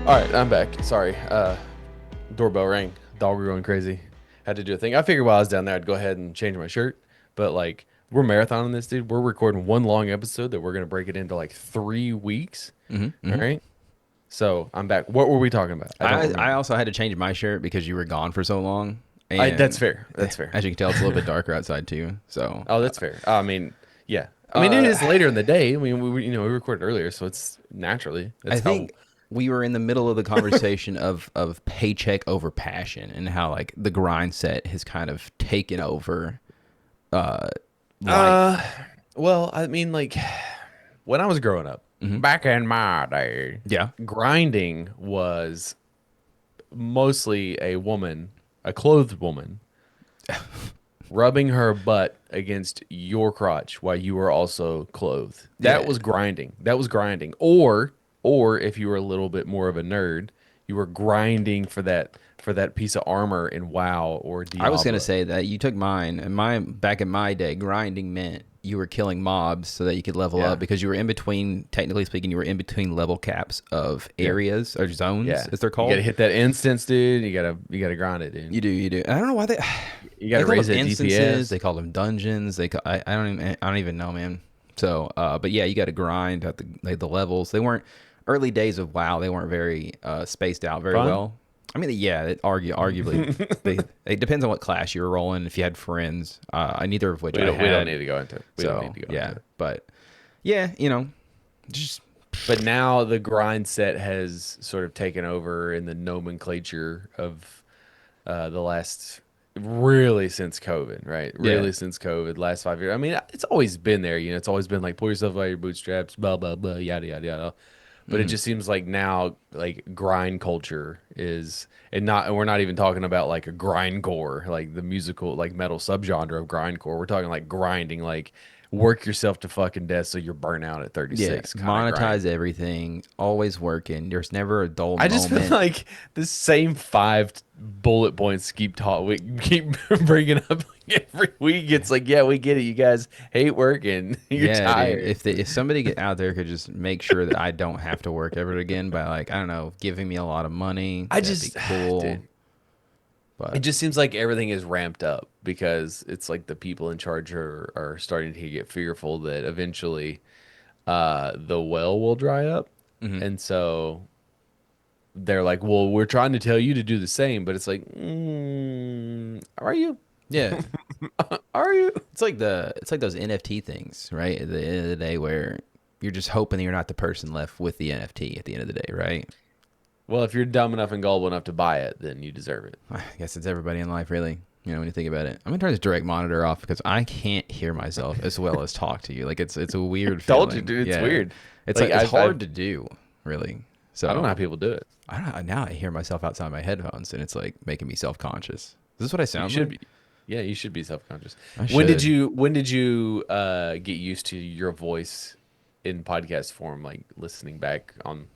All right, I'm back. Sorry. Doorbell rang. Dog were going crazy. Had to do a thing. I figured while I was down there, I'd go ahead and change my shirt. But like, we're marathoning this, dude. We're recording one long episode that we're gonna break it into like 3 weeks. All right. So I'm back. What were we talking about? I don't I remember. also had to change my shirt because you were gone for so long, That's and fair. That's fair. as you can tell, it's a little bit darker outside too. So Oh, that's fair. I mean, yeah. I mean, it is later in the day. I mean, we recorded earlier, so it's naturally. I That's how. think we were in the middle of the conversation of paycheck over passion and how like the grind set has kind of taken over uh, Uh, life. well, I mean, like when I was growing up, back in my day, Yeah, grinding was mostly a woman, a clothed woman, rubbing her butt against your crotch while you were also clothed. That yeah. was grinding. That was grinding. Or if you were a little bit more of a nerd, you were grinding for that piece of armor in WoW or I was gonna Diablo. say that you took mine, and my back in my day, grinding meant you were killing mobs so that you could level up Yeah. because you were in between. Technically speaking, you were in between level caps of Yeah. areas or zones, Yeah. as they're You gotta called. hit that instance, dude. You gotta grind it, dude. You do. And I don't know why You they gotta call raise them that instances, DPS. they call them dungeons. I don't even know, man. So, but yeah, you got to grind at the levels. They weren't early days of WoW. They weren't very spaced out very Fun? well. I mean, yeah, arguably they it depends on what class you were rolling. If you had friends, neither of which I We don't had. need to go into it. We don't need So to go into yeah, it. but yeah, just But now the grind set has sort of taken over in the nomenclature of the last really since COVID, right? yeah. Really since COVID, last 5 years. I mean, it's always been there, you know, it's always been like pull yourself out of your bootstraps, blah blah blah, yada yada yada. But it Mm-hmm. just seems like now like grind culture is and we're not even talking about like a grindcore, like the musical like metal subgenre of grindcore. We're talking like grinding, like work yourself to fucking death so you're burnt out at Yeah, 36 kind of grind. monetize everything, always working. There's never a dull I just feel moment. like the same five bullet points we keep bringing up like every week. It's like, yeah, we get it. You guys hate working. You're Yeah, dude. tired. If somebody out there could just make sure that I don't have to work ever again by like I don't know giving me a lot of money, I that'd be just, cool. dude, it But just seems like everything is ramped up because it's like the people in charge are starting to get fearful that eventually the well will dry up. mhm. And so they're like, well, we're trying to tell you to do the same, but it's like, are you? Yeah, Are you? it's like those NFT things, right? At the end of the day, where you're just hoping that you're not the person left with the NFT at the end of the day, right? Well, if you're dumb enough and gullible enough to buy it, then you deserve it. I guess it's everybody in life, really. When you think about it, I'm gonna turn this direct monitor off because I can't hear myself as well as talk to you. Like it's a weird Told you, feeling. dude. It's Yeah, weird. Like it's I hard to do, really. I don't know So how people do it. I don't know. Now I hear myself outside my headphones, and it's like making me self conscious. Is this what I You sound should like? be. Yeah, you should be self-conscious. I should. When did you get used to your voice in podcast form, like listening back on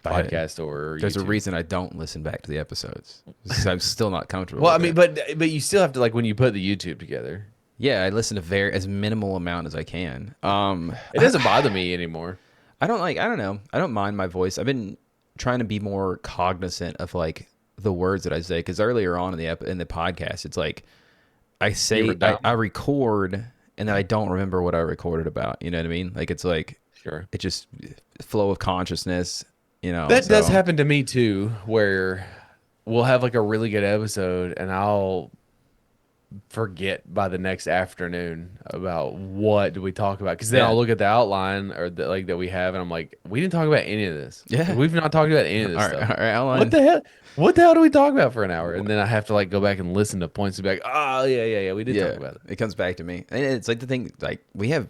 I, podcast or there's a YouTube? reason I don't listen back to the episodes. I'm still not comfortable Well, I with mean, it. but you still have to like when you put the YouTube together. Yeah, I listen to very as minimal amount as I can. It doesn't bother me anymore. I don't like. I don't know. I don't mind my voice. I've been trying to be more cognizant of like the words that I say because earlier on in the podcast, it's like You were I dumb. record and then I don't remember what I recorded about. You know what I mean? Like it's like Sure. it just flow of consciousness. That does So happen to me too, where we'll have like a really good episode and I'll forget by the next afternoon about what did we talk about because then I'll yeah, look at the outline or that we have and I'm like, we didn't talk about any of this. Like, yeah. we've not talked about any of this All right, stuff. all right, What Alan. the hell? What the hell do we talk about for an hour? And then I have to like go back and listen to points and be like, oh yeah, we did talk Yeah, about it. it comes back to me, and it's like the thing. Like we have,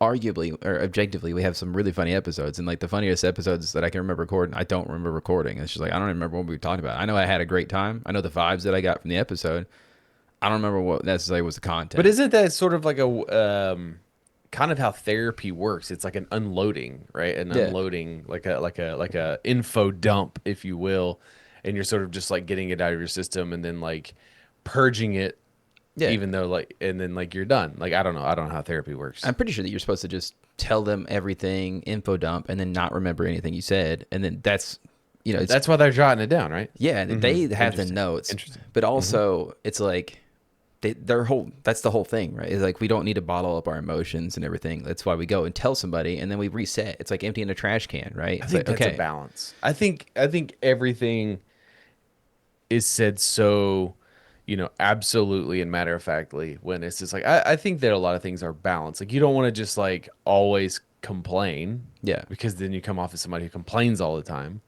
arguably or objectively, we have some really funny episodes, and like the funniest episodes that I can remember recording, I don't remember recording. It's just like I don't even remember what we talked about. I know I had a great time. I know the vibes that I got from the episode. I don't remember what necessarily was the But content. isn't that sort of like a kind of how therapy works? It's like an unloading, right? An Yeah, unloading, like a info dump, if you will, and you're sort of just like getting it out of your system and then like purging it, yeah. even though like and then like you're done. Like I don't know how therapy works. I'm pretty sure that you're supposed to just tell them everything, info dump, and then not remember anything you said, and then that's it's, That's why they're jotting it down, right? yeah, they have the Interesting. notes, Interesting. but Hmm. also it's like their whole, that's the whole thing, right? It's like we don't need to bottle up our emotions and everything. That's why we go and tell somebody and then we reset. It's like emptying a trash can, right? I It's like, think that's a okay, balance. I think everything is said so, absolutely and matter of factly when it's just like I think that a lot of things are balanced. Like you don't want to just like always complain yeah. because then you come off as somebody who complains all the time.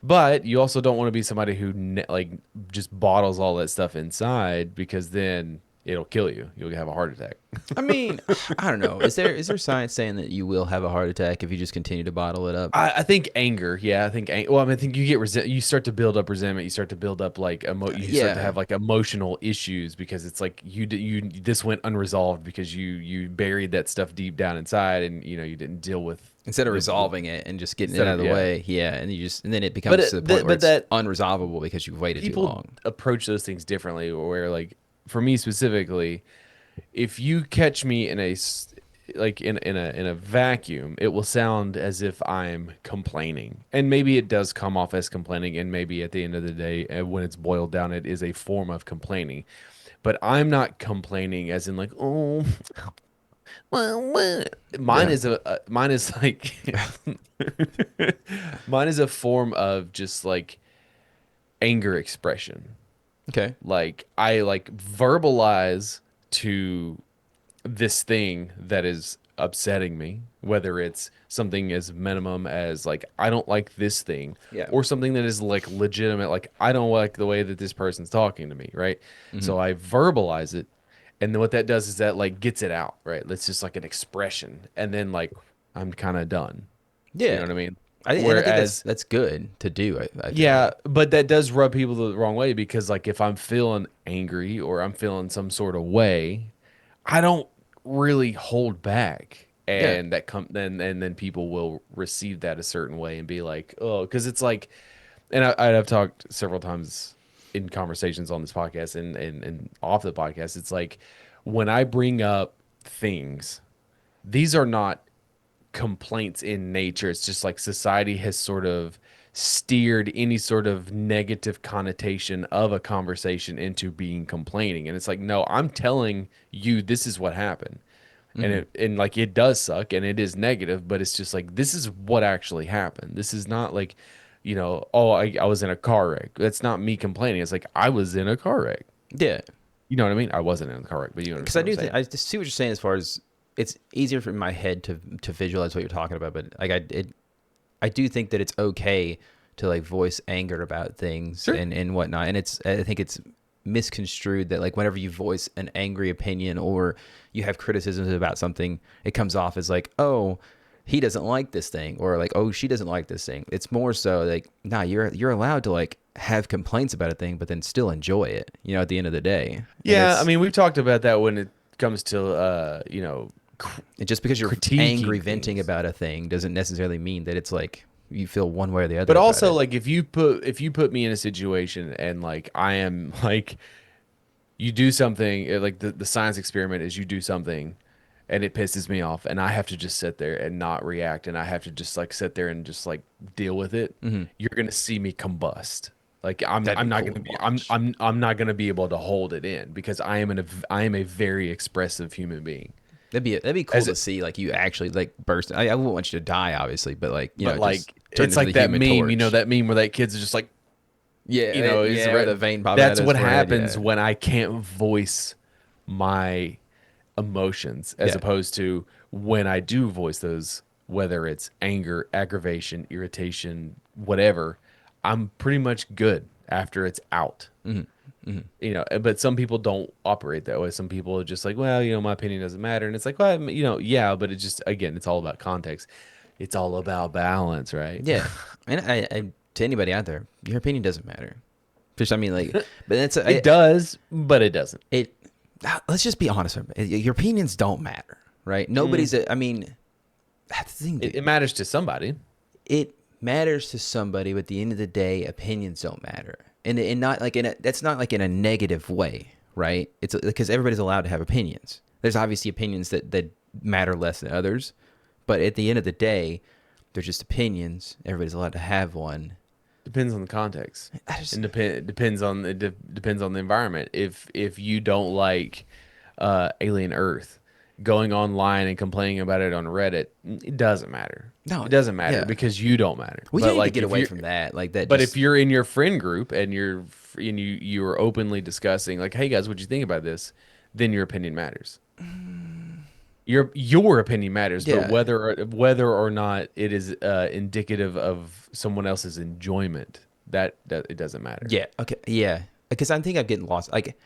But you also don't want to be somebody who like just bottles all that stuff inside because then it'll kill you. You'll have a heart attack. I mean, I don't know. Is there science saying that you will have a heart attack if you just continue to bottle it up? I think anger. Yeah, I think. Well, I mean, I think you get You start to build up resentment. You start to build up like You start to Yeah. have like emotional issues because it's like this went unresolved because you buried that stuff deep down inside and you didn't deal with Instead of the resolving it and just getting it instead out of of the yeah. way, yeah, and then it becomes to the point where But it's that unresolvable because you've waited too people long. approach those things differently. Where like for me specifically, if you catch me like in a vacuum, it will sound as if I'm complaining, and maybe it does come off as complaining, and maybe at the end of the day, when it's boiled down, it is a form of complaining. But I'm not complaining as in like, oh, well. Yeah. Mine is like mine is a form of just like anger expression. Okay. Like I like verbalize to this thing that is upsetting me, whether it's something as minimum as like I don't like this thing, Yeah. or something that is like legitimate, like I don't like the way that this person's talking to me, right? Hmm. So I verbalize it, and then what that does is that like gets it out, right? That's just like an expression, and then like I'm kind of done. You know Yeah. what I mean? And I think Whereas that's good to do. I feel yeah, like. but that does rub people the wrong way because like if I'm feeling angry or I'm feeling some sort of way, I don't really hold back. Yeah. And that come then people will receive that a certain way and be like, oh, because it's like, and I've talked several times in conversations on this podcast and off the podcast. It's like when I bring up things, these are not complaints in nature. It's just like society has sort of steered any sort of negative connotation of a conversation into being complaining. And it's like, no, I'm telling you this is what happened. And Hmm. like it does suck and it is negative, but it's just like this is what actually happened. This is not like, oh, I was in a car wreck. That's not me complaining. It's like I was in a car wreck. Yeah. You know what I mean? I wasn't in a car wreck, but you Because I understand what I'm do think saying. I just see what you're saying as far as it's easier for my head to visualize what you're talking about, but like I do think that it's okay to like voice anger about things Sure. and whatnot. And I think it's misconstrued that like whenever you voice an angry opinion or you have criticisms about something, it comes off as like, oh, he doesn't like this thing, or like, oh, she doesn't like this thing. It's more so like, nah, you're allowed to like have complaints about a thing, but then still enjoy it, at the end of the day. And Yeah, I mean, we've talked about that when it comes to just because you're angry critiquing venting things. about a thing doesn't necessarily mean that it's like you feel one way or the other But about also it. like if you put me in a situation and like I am like you do something like the science experiment is you do something and it pisses me off and I have to just sit there and not react and I have to just like sit there and just like deal with it, Hmm. you're gonna see me combust. Like I'm That'd I'm be not cool gonna to be I'm watch. I'm I'm not gonna be able to hold it in because I am a very expressive human being. That'd be cool As to see, like you actually like burst. I wouldn't want you to die, obviously, but like But just like turn it's into the like that Human meme, Torch. that meme where that kid's just like, Yeah, is yeah, with a vein popping out that's of his what forehead. happens Yeah, when I can't voice my emotions as yeah. opposed to when I do voice those, whether it's anger, aggravation, irritation, whatever, I'm pretty much good after it's out. Hmm. Hmm. But some people don't operate that way. Some people are just like, well, my opinion doesn't matter. And it's like, well, yeah, but it just, again, it's all about context. It's all about balance, right? Yeah, and to anybody out there, your opinion doesn't matter. Just I mean, like, but it's It does, but it doesn't. it. Let's just be honest. Your opinions don't matter, right? Mm. Nobody's. I mean, that's the thing, It dude. matters to somebody. It matters to somebody, but at the end of the day, opinions don't matter, and not like that's not like in a negative way, right? It's because everybody's allowed to have opinions. There's obviously opinions that matter less than others, but at the end of the day, they're just opinions. Everybody's allowed to have one, Depends on the context, I just and depends on the environment. If you don't like Alien Earth, going online and complaining about it on Reddit, it doesn't matter. no, It doesn't matter yeah. because you don't matter. We But need to like get if away you're from that. Like that but if just you're in your friend group and you are openly discussing like, hey guys, what you think about this, then your opinion matters. Your opinion matters, but yeah. whether or not it is indicative of someone else's enjoyment, that it doesn't matter. Yeah. Okay. Yeah. Because I think I'm getting lost. Like,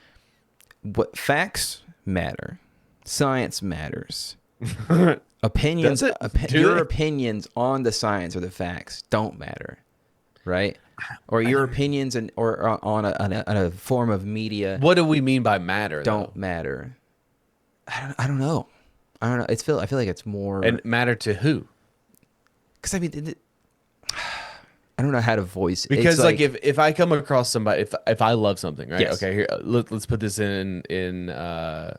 what facts matter, science matters. Does Opinions, it? Do your they? opinions on the science or the facts don't matter, right? Or I your never. opinions on a form of media What do we mean by matter don't though? matter. I don't know. I don't know. I feel like it's more And matter to who? because I mean I don't know how to voice. It's Because like like if I come across somebody, if I love something, right? yes, Okay, here let's put this in an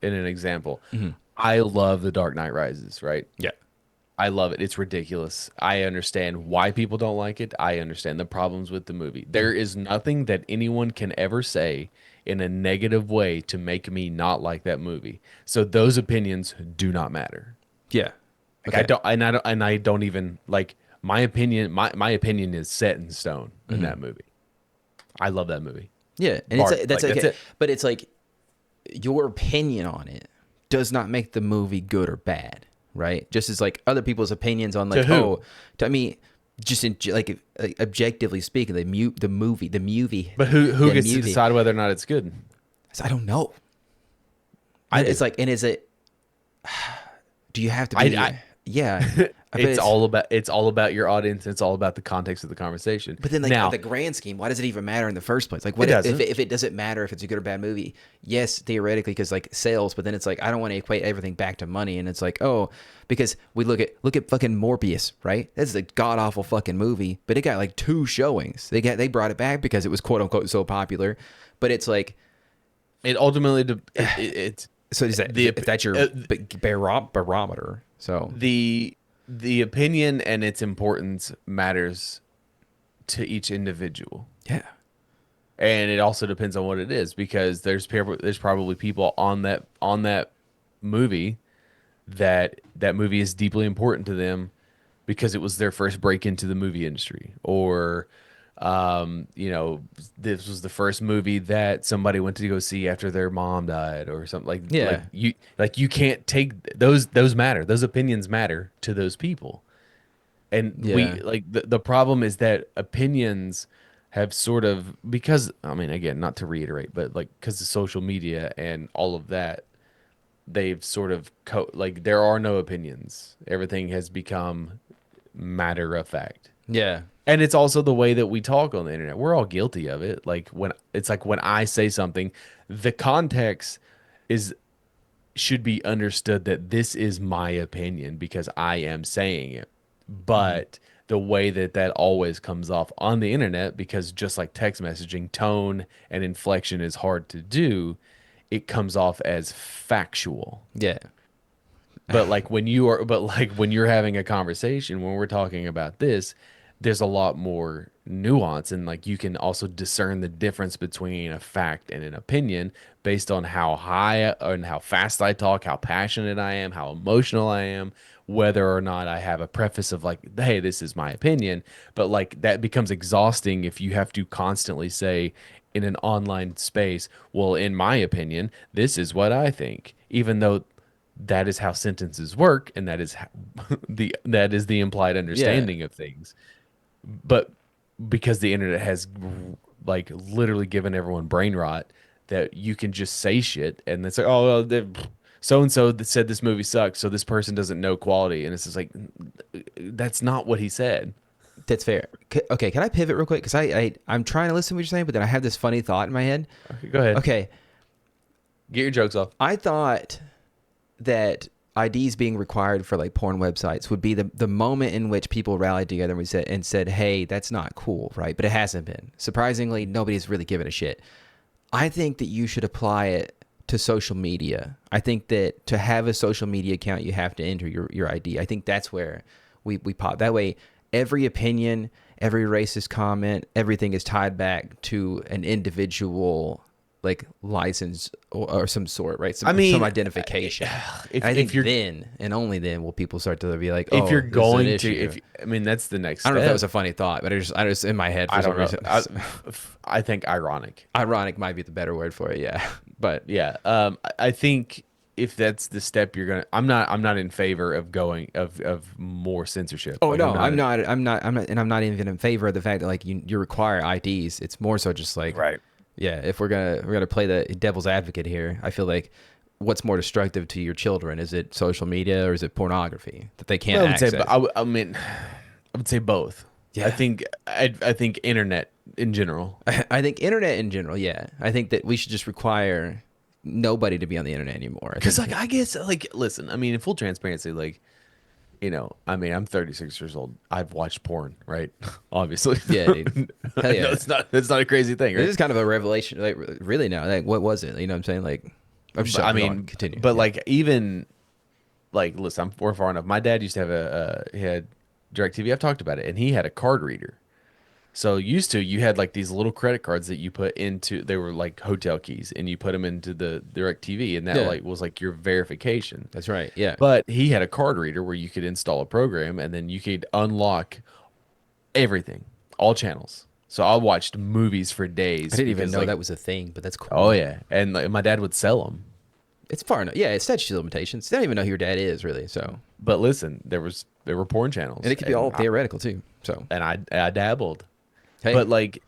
example. hmm I love The Dark Knight Rises, right? yeah, I love it. It's ridiculous. I understand why people don't like it. I understand the problems with the movie. There is nothing that anyone can ever say in a negative way to make me not like that movie. So those opinions do not matter. yeah. Like Okay. I don't even like my opinion. My opinion is set in stone in hmm that movie. I love that movie. Yeah, and it's Bar like, that's like that's okay, it. but it's like your opinion on it does not make the movie good or bad, right? Just as like other people's opinions on To like who? I mean, just in like objectively speaking, But who the gets to movie. decide whether or not it's good? I don't know. I It's do. like, and is it? Do you have to be? I Yeah, I bet it's all about your audience. It's all about the context of the conversation. But then, like on Now, the grand scheme, why does it even matter in the first place? Like, it what doesn't. if it doesn't matter if it's a good or bad movie? Yes, theoretically, because like sales. But then it's like I don't want to equate everything back to money. And it's like, oh, because we look at fucking Morbius, right? That's a god awful fucking movie, but it got like 2 showings. They brought it back because it was quote unquote so popular. But it's like, It ultimately it's so the is that your uh, barometer? So the opinion and its importance matters to each individual. yeah, And it also depends on what it is because there's probably people on that movie that movie is deeply important to them because it was their first break into the movie industry, or you know, this was the first movie that somebody went to go see after their mom died, or something yeah, like you can't take those matter, those opinions matter to those people. And yeah, the problem is that opinions have sort of, because I mean, again, not to reiterate, but like because of social media and all of that, they've sort of like there are no opinions. Everything has become matter of fact. yeah, And it's also the way that we talk on the internet. We're all guilty of it. Like when I say something, the context is should be understood that this is my opinion because I am saying it. hmm But the way that that always comes off on the internet, because just like text messaging, tone and inflection is hard to do, it comes off as factual. yeah, But like when you're having a conversation, when we're talking about this, there's a lot more nuance, and like you can also discern the difference between a fact and an opinion based on how high and how fast I talk, how passionate I am, how emotional I am, whether or not I have a preface of like, hey, this is my opinion. But like that becomes exhausting if you have to constantly say in an online space, well, in my opinion, this is what I think, even though that is how sentences work, and that is how, that is the implied yeah. understanding of things. But because the internet has like literally given everyone brain rot, that you can just say shit and it's like, oh well, so and so that said this movie sucks, so this person doesn't know quality, and it's just like that's not what he said. That's fair. Okay, can I pivot real quick? Because I'm trying to listen to what you're saying, but then I have this funny thought in my head. Okay, go ahead, Okay, get your jokes off. I thought that IDs being required for like porn websites would be the moment in which people rallied together and we said, hey, that's not cool, right? But it hasn't been. Surprisingly, nobody's really given a shit. I think that you should apply it to social media. I think that to have a social media account, you have to enter your ID. I think that's where we pop. That way, every opinion, every racist comment, everything is tied back to an individual like license or some sort, right? I Some mean, identification. And I if think you're then and only then will people start to be like, if you're oh, this is an going to issue. if I mean that's the next I don't know if that was step. a funny thought, but I just in my head for I some don't know. reason. I think ironic. Ironic might be the better word for it, yeah. But Yeah. I think if that's the step you're gonna, I'm not in favor of going of more censorship. oh Like I'm no, not in, I'm not even in favor of the fact that like you require IDs. It's more so just like, right. yeah, if we're gonna play the devil's advocate here, I feel like what's more destructive to your children? Is it social media or is it pornography that they can't Well, I would say, but access? I mean, I would say both. Yeah. I think internet in general. I think internet in general, yeah. I think that we should just require nobody to be on the internet anymore. I Because think, like I guess like listen, I mean, in full transparency, like I mean, I'm 36 years old. I've watched porn, right? Obviously, yeah, dude. Hell I know yeah. it's not a crazy thing, This right? is kind of a revelation. Like, really now, like, what was it? You know what I'm saying? Like, I'm just But I sorry. Go on, mean, continue. but Yeah. like even like listen, we're far enough. My dad used to have he had DirecTV. I've talked about it, and he had a card reader. So used to you had like these little credit cards that you put into they were like hotel keys and you put them into the DirecTV and that Yeah, like was like your verification. that's right. Yeah. But he had a card reader where you could install a program and then you could unlock everything, all channels. So I watched movies for I days didn't even because know like that was a thing, but that's oh cool. yeah, and like, my dad would sell them. It's far enough. Yeah, it's statute of limitations. They don't even know who your dad is, really. So, But listen, there were porn and channels it could be all theoretical too. So, I dabbled. hey, But like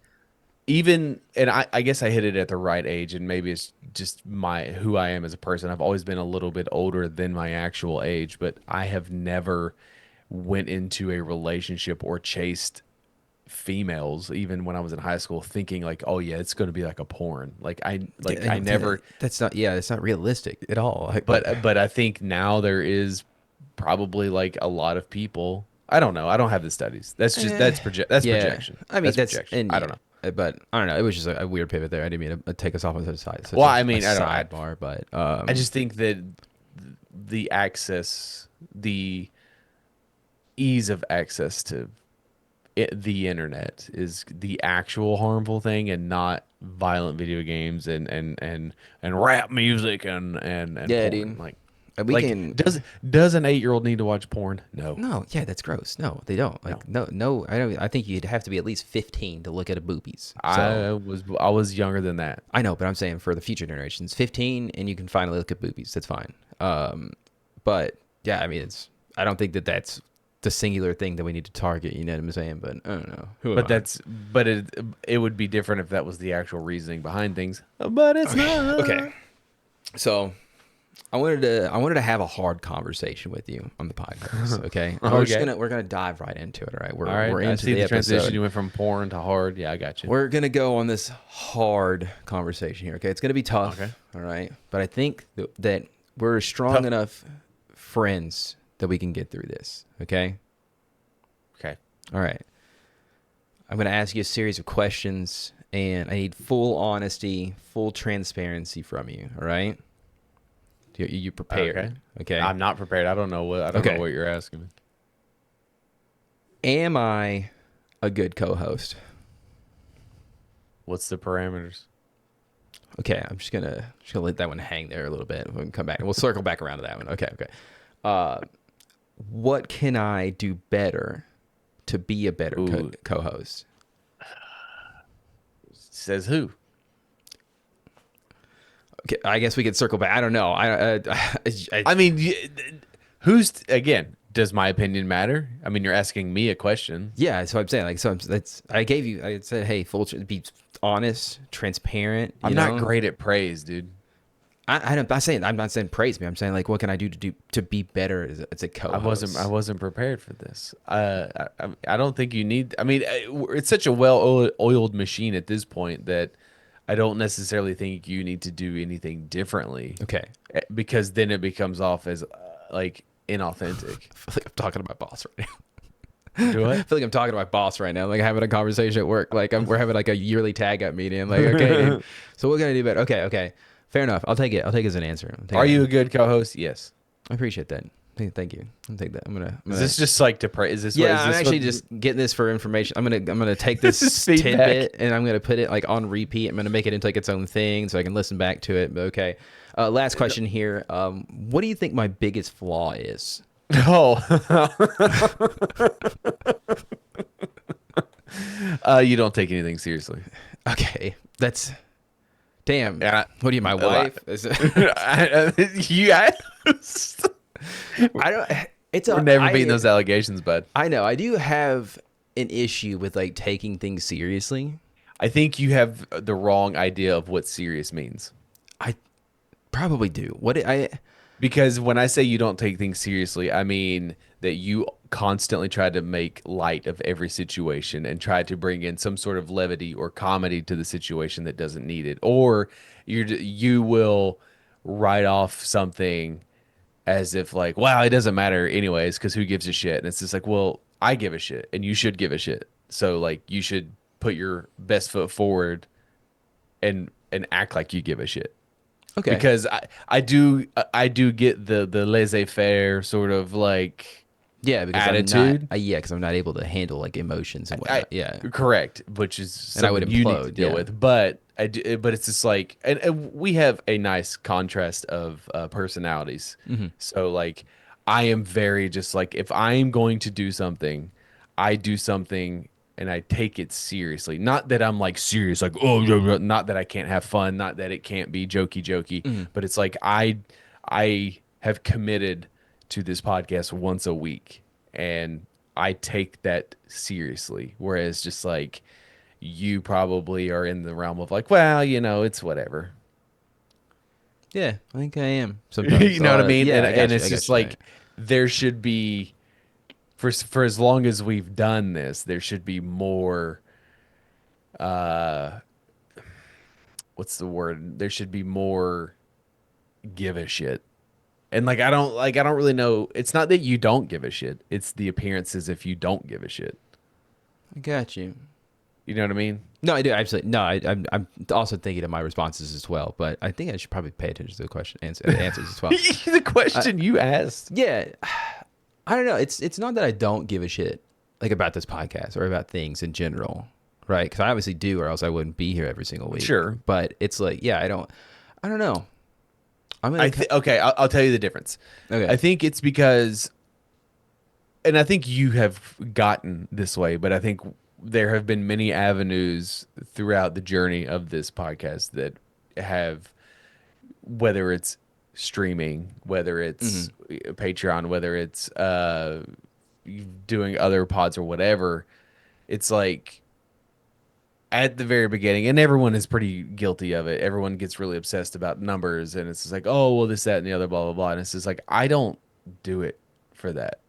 even and I guess I hit it at the right age and maybe it's just my who I am as a person. I've always been a little bit older than my actual age, but I have never went into a relationship or chased females even when I was in high school thinking like, "Oh yeah, it's going to be like a porn." I I don't think never that's not. Yeah, it's not realistic at all. but I think now there is probably like a lot of people. I don't know. I don't have the studies. Eh, that's yeah, projection. I mean That's that's projection. and I yeah, don't know. But I don't know. It was just a weird pivot there. I didn't mean to take us off on the side, such Well, I a mean, I don't. sidebar. But I just think that the access, the ease of access to the internet is the actual harmful thing, and not violent video games and rap music and yeah, porn. dude, we can. Does an 8-year-old need to watch porn? No, No, yeah, that's gross. No, they don't. no. Like, no. I don't. I think you'd have to be at least 15 to look at a boobies. So I was younger than that. I know, but I'm saying for the future generations, 15, and you can finally look at boobies. That's fine. But yeah, I mean, I don't think that that's the singular thing that we need to target. You know what I'm saying? But I don't know. Who am But I? it would be different if that was the actual reasoning behind things. But it's not. Okay. So I wanted to have a hard conversation with you on the podcast. Okay. And Okay. we're gonna dive right into it. All right. All right. We're I into see the the transition. episode. You went from porn to hard. Yeah, I got you. We're gonna go on this hard conversation here. Okay. It's gonna be tough. Okay. All right. But I think that we're strong Tough. enough friends that we can get through this. Okay. Okay. All right. I'm gonna ask you a series of questions, and I need full honesty, full transparency from you. All right. You prepared? Okay. Okay. I'm not prepared. I don't know Okay. what you're asking me. Am I a good co-host? What's the parameters? Okay, I'm just gonna let that one hang there a little bit. We can come back and we'll circle back around to that one. Okay. What can I do better to be a better Ooh. co-host? Says who? Okay, I guess we could circle back. I don't know. I mean, who's again? Does my opinion matter? I mean, you're asking me a question. yeah. So I'm saying like that's I gave you. I said, hey, be honest, transparent. I'm not great at praise, dude. I'm not saying praise me. I'm saying like, what can I do to be better as a co-host? I wasn't prepared for this. I don't think you need. I mean, it's such a well-oiled machine at this point that I don't necessarily think you need to do anything differently. Okay. Because then it becomes off as like inauthentic. I feel like I'm talking to my boss right now. Do I I? feel like I'm talking to my boss right now. Like having a conversation at work. Like we're having like a yearly tag up meeting. Like, okay, dude, so we're gonna do better. Okay. Fair enough. I'll take it. I'll take it as an answer. Are you a good co-host? Yes. I appreciate that. Thank you. I'll take that. I'm Is gonna. this just like to pray? Is this what? Yeah, Is I'm this what? actually just getting this for information. I'm gonna take This is this feedback. tidbit and I'm gonna put it like on repeat. I'm gonna make it into like its own thing so I can listen back to it. But okay. Last question here. What do you think my biggest flaw is? Oh, you don't take anything seriously. Okay, that's damn. Yeah, What are you, my a lot. wife? You guys, I don't. It's we're a. never beating those allegations, bud. I know. I do have an issue with like taking things seriously. I think you have the wrong idea of what serious means. I probably do. What I Because when I say you don't take things seriously, I mean that you constantly try to make light of every situation and try to bring in some sort of levity or comedy to the situation that doesn't need it. Or you will write off something as if like, wow, it doesn't matter anyways, because who gives a shit? And it's just like, well, I give a shit and you should give a shit. So like you should put your best foot forward and act like you give a shit okay. because I do get the laissez-faire sort of like Yeah, because I'm not. attitude. Yeah, because I'm not able to handle like emotions and I whatnot. Yeah, correct, which is and I would something you need to implode. deal Yeah. with. But I do, but it's just like and we have a nice contrast of personalities. Hmm. So like I am very just like if I am going to do something, I do something and I take it seriously. Not that I'm like serious, like oh, yeah, yeah, not that I can't have fun, not that it can't be jokey jokey, Hmm. but it's like I have committed to this podcast once a week, and I take that seriously. Whereas just like you probably are in the realm of like, well, it's whatever. Yeah, I think I am You sometimes. know what I mean? Yeah, And I got you. it's I got just you saying. like there should be for as long as we've done this, there should be more uh what's the word? There should be more give a shit. And I don't really know. It's not that you don't give a shit. It's the appearances if you don't give a shit. I got you. You know what I mean? No, I do absolutely. No, I'm also thinking of my responses as well, but I think I should probably pay attention to the answers as well. The Uh, question you asked. yeah, I don't know. It's not that I don't give a shit like about this podcast or about things in general, right? Because I obviously do, or else I wouldn't be here every single week. Sure. But it's like, yeah, I don't know. I'm gonna. Okay, I'll tell you the difference. Okay. I think it's because, and I think you have gotten this way, but I think there have been many avenues throughout the journey of this podcast that have, whether it's streaming, whether Hmm. it's Patreon, whether it's doing other pods or whatever, it's like at the very beginning, and everyone is pretty guilty of it. Everyone gets really obsessed about numbers, and it's just like, oh, well, this, that, and the other, blah, blah, blah. And it's just like, I don't do it for that.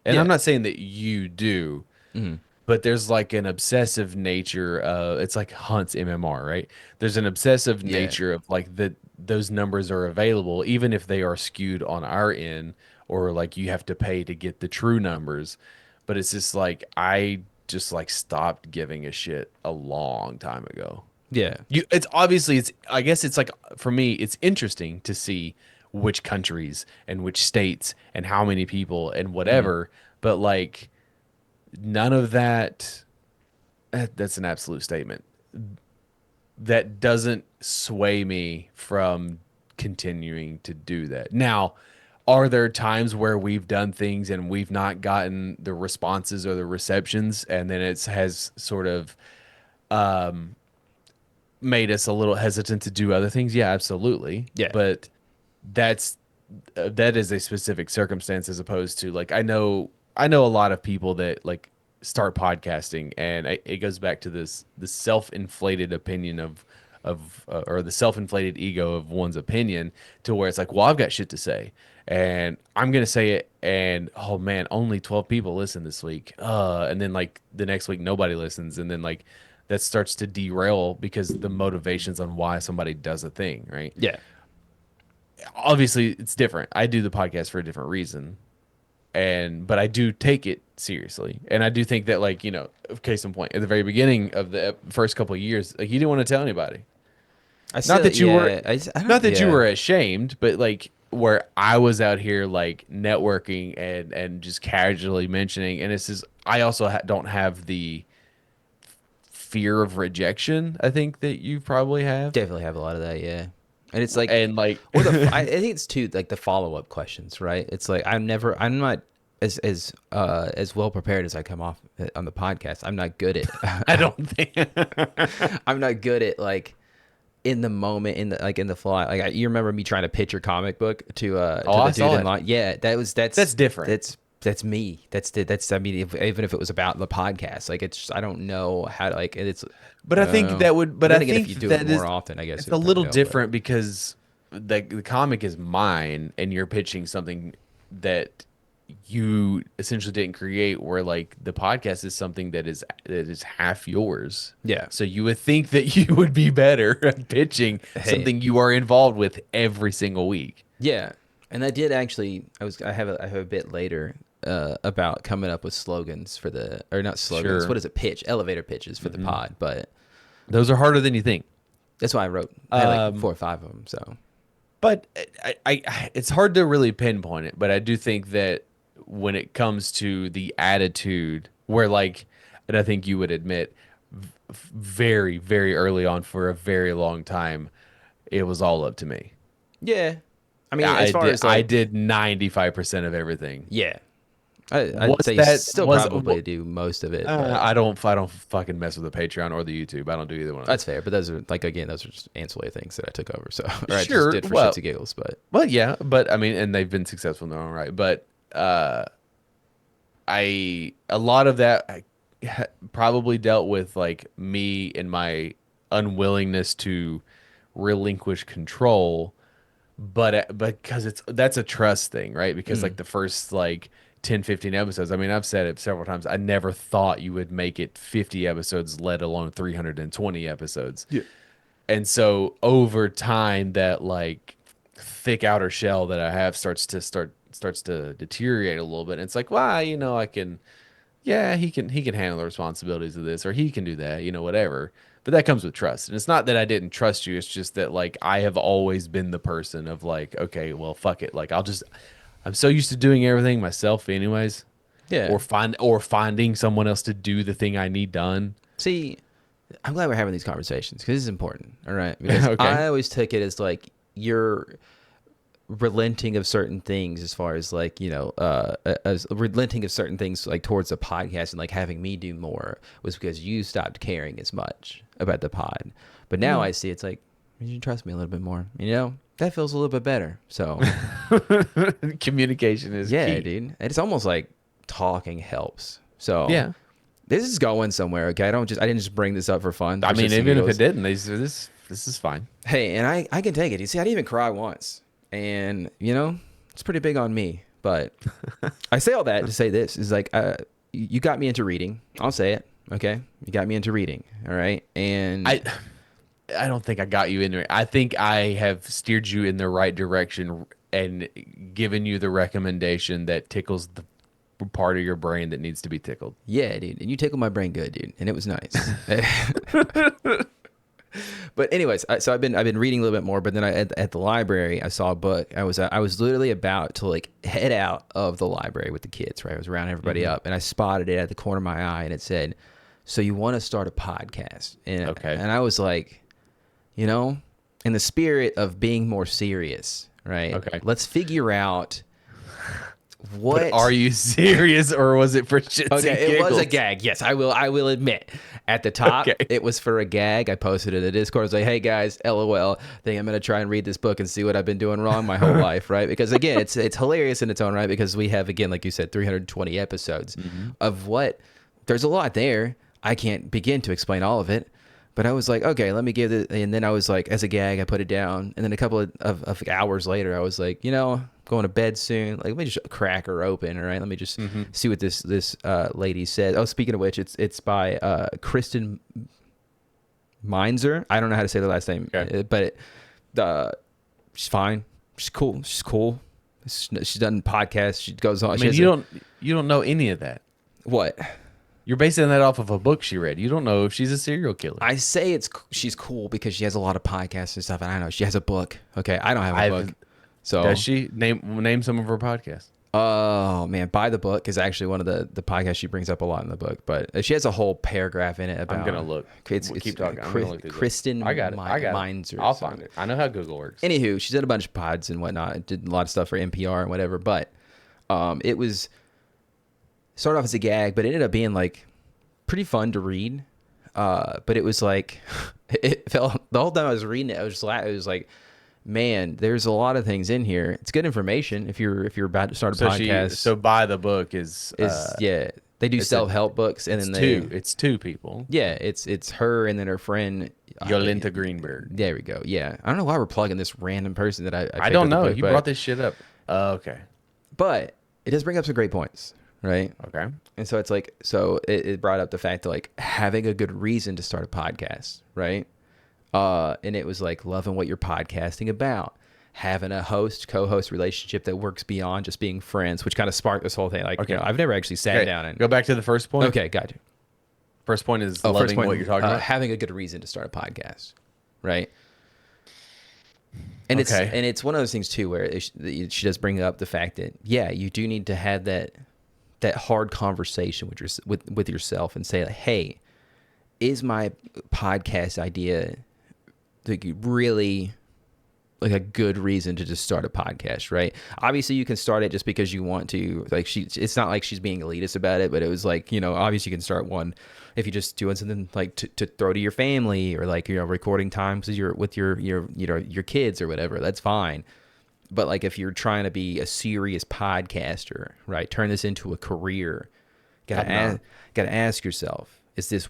And I'm Yeah. not saying that you do, Hmm. but there's like an obsessive nature. It's like Hunt's MMR, right? There's an obsessive Yeah. nature of like that those numbers are available, even if they are skewed on our end, or like you have to pay to get the true numbers. But it's just like I just like stopped giving a shit a long time ago. Yeah. It's obviously it's I guess it's like for me it's interesting to see which countries and which states and how many people and Hmm. whatever, but like none of that's an absolute statement. That doesn't sway me from continuing to do that. Now, are there times where we've done things and we've not gotten the responses or the receptions and then it has sort of made us a little hesitant to do other things? Yeah, absolutely. Yeah. But that's that is a specific circumstance as opposed to like I know a lot of people that like start podcasting and it goes back to this self-inflated opinion of or the self-inflated ego of one's opinion to where it's like, well, I've got shit to say and I'm gonna say it, and oh man, only 12 people listen this week, and then like the next week nobody listens, and then like that starts to derail because the motivations on why somebody does a thing, right? Yeah. Obviously it's different. I do the podcast for a different reason, and but I do take it seriously, and I do think that like case in point, at the very beginning of the first couple of years, like you didn't want to tell anybody. I Not still. that you were, Yeah. I not that you Yeah. were ashamed, but like where I was out here like networking and just casually mentioning, and this is I also don't have the fear of rejection. I think that you probably have, Definitely have a lot of that, yeah. And it's like, and like or I think it's too like the follow up questions, right? It's like I'm not as well prepared as I come off on the podcast. I'm not good I at, don't think. I'm not good at like in the moment in the like in the fly. Like you remember me trying to pitch your comic book Oh, to the I dude saw in it. line? Yeah, That's different. that's me. That's I mean, even if it was about the podcast, like it's just, I don't know how to like it's. But I think that would. But But I then again, if think you do it that more is. often, I guess It's it a would probably little help. But different because the comic is mine, and you're pitching something that you essentially didn't create. Where like the podcast is something that is half yours. yeah, So you would think that you would be better at pitching hey, something you are involved with every single week. yeah, and I did actually. I have a bit later about coming up with slogans for the or not slogans. What Sure. is it? Elevator pitches for the Hmm. pod. But Those are harder than you think. that's why I wrote. I had like Um, 4 or 5 of them. So But it's hard to really pinpoint it. But I do think that when it comes to the attitude, where like, and I think you would admit, very, very early on for a very long time, it was all up to me. yeah, I mean, as I far did, as I like did 95% of everything. yeah, I'd Was say you that still was probably do most of it, but I don't fucking mess with the Patreon or the YouTube. I don't do either one of that's those. fair. But those are like again, those are just ancillary things that I took over. So or I just Sure. did for shits and giggles. But Yeah, but I mean, and they've been successful in their own right. But a lot of that probably dealt with like me and my unwillingness to relinquish control, but because that's a trust thing, right? Because like mm, the first like 10, 15 episodes, I mean, I've said it several times, I never thought you would make it 50 episodes, let alone 320 episodes. yeah, And so over time, that like thick outer shell that I have starts to deteriorate a little bit. And it's like, well, I can, yeah, he can handle the responsibilities of this, or he can do that, whatever. But that comes with trust. And it's not that I didn't trust you. It's just that like I have always been the person of like, okay, well, fuck it. Like I'm so used to doing everything myself, anyways, yeah. or finding someone else to do the thing I need done. See, I'm glad we're having these conversations because this is important. All right, because Okay. I always took it as like you're relenting of certain things as far as like as relenting of certain things like towards the podcast and like having me do more was because you stopped caring as much about the pod. But now No. I see it's like you trust me a little bit more, that feels a little bit better. So Communication is yeah, key. dude, and it's almost like talking helps. So Yeah. this is going somewhere. Okay, I didn't just bring this up for fun, I for mean, shits and even if it giggles. didn't, this is fine. Hey, and I can take it. You see, I didn't even cry once. And, it's pretty big on me. But I say all that to say this is like, you got me into reading. I'll say it. Okay. You got me into reading. All right. And I I don't think I got you in there. I think I have steered you in the right direction and given you the recommendation that tickles the part of your brain that needs to be tickled. yeah, dude. And you tickled my brain good, dude. And it was nice. But anyways, so I've been reading a little bit more. But then at the library, I saw a book. I was literally about to like head out of the library with the kids. Right, I was rounding everybody Hmm. up, and I spotted it at the corner of my eye, and it said, "So you want to start a podcast?" Okay. And I was like, in the spirit of being more serious, right? Okay. Let's figure out But are what. you serious or was it for shits and Okay, it was a giggles? gag. Yes, I will admit. At the Okay. top, it was for a gag. I posted it in the Discord. I was like, "Hey guys, LOL. Think I'm gonna try and read this book and see what I've been doing wrong my whole life, right?" Because again, it's hilarious in its own right because we have again, like you said, 320 episodes Hmm. of what. There's a lot there. I can't begin to explain all of it. But I was like, okay, let me give it. And then I was like, as a gag, I put it down. And then a couple of hours later, I was like, going to bed soon. Like, let me just crack her open. All right. Let me just Hmm. see what this lady says. Oh, speaking of which, it's by Kristen Meinzer. I don't know how to say the last name, Okay. but she's fine. She's cool. She's cool. She's done podcasts. She goes on. I She mean, has a you don't know any of that. what? You're basing that off of a book she read. You don't know if she's a serial killer. I say she's cool because she has a lot of podcasts and stuff, and I know she has a book. Okay, I don't have a I've book. Does So, she name some of her podcasts? oh man, Buy the Book is actually one of the podcasts she brings up a lot in the book, but she has a whole paragraph in it I'm about gonna look. it's We'll it's keep talking. I'm gonna look these up. I Kristen got it. I got it. Meinzer or I'll find something. it. I know how Google works. Anywho, she did a bunch of pods and whatnot, did a lot of stuff for NPR and whatever, but it was started off as a gag, but it ended up being like pretty fun to read. But it was like it felt the whole time I was reading it, I was just it was like, man, there's a lot of things in here. It's good information if you're about to start a podcast. So buy the book Is yeah, they do it's a self help books, and it's then two they it's two people. yeah, it's her and then her friend. Yolenta Greenberg. There we go. Yeah, I don't know why we're plugging this random person that I I picked don't up the know. book, You brought this shit up. Okay. but it does bring up some great points, right? Okay. And so it's like, so it brought up the fact that like having a good reason to start a podcast, right? And it was like loving what you're podcasting about, having a host co-host relationship that works beyond just being friends, which kind of sparked this whole thing. Like, Okay. I've never actually sat Okay. down and Go back to the first point. okay, got you. First point is Oh, first loving point, what you're talking about. having a good reason to start a podcast, right? And Okay. it's one of those things too where she does bring up the fact that yeah, you do need to have that hard conversation with yourself and say like, hey, is my podcast idea like really like a good reason to just start a podcast, right? Obviously you can start it just because you want to. Like it's not like she's being elitist about it, but it was like, obviously you can start one if you're just doing something like to throw to your family or like, recording times with your kids or whatever, that's fine. But like if you're trying to be a serious podcaster, right? Turn this into a career. I'm not. Gotta ask yourself, is this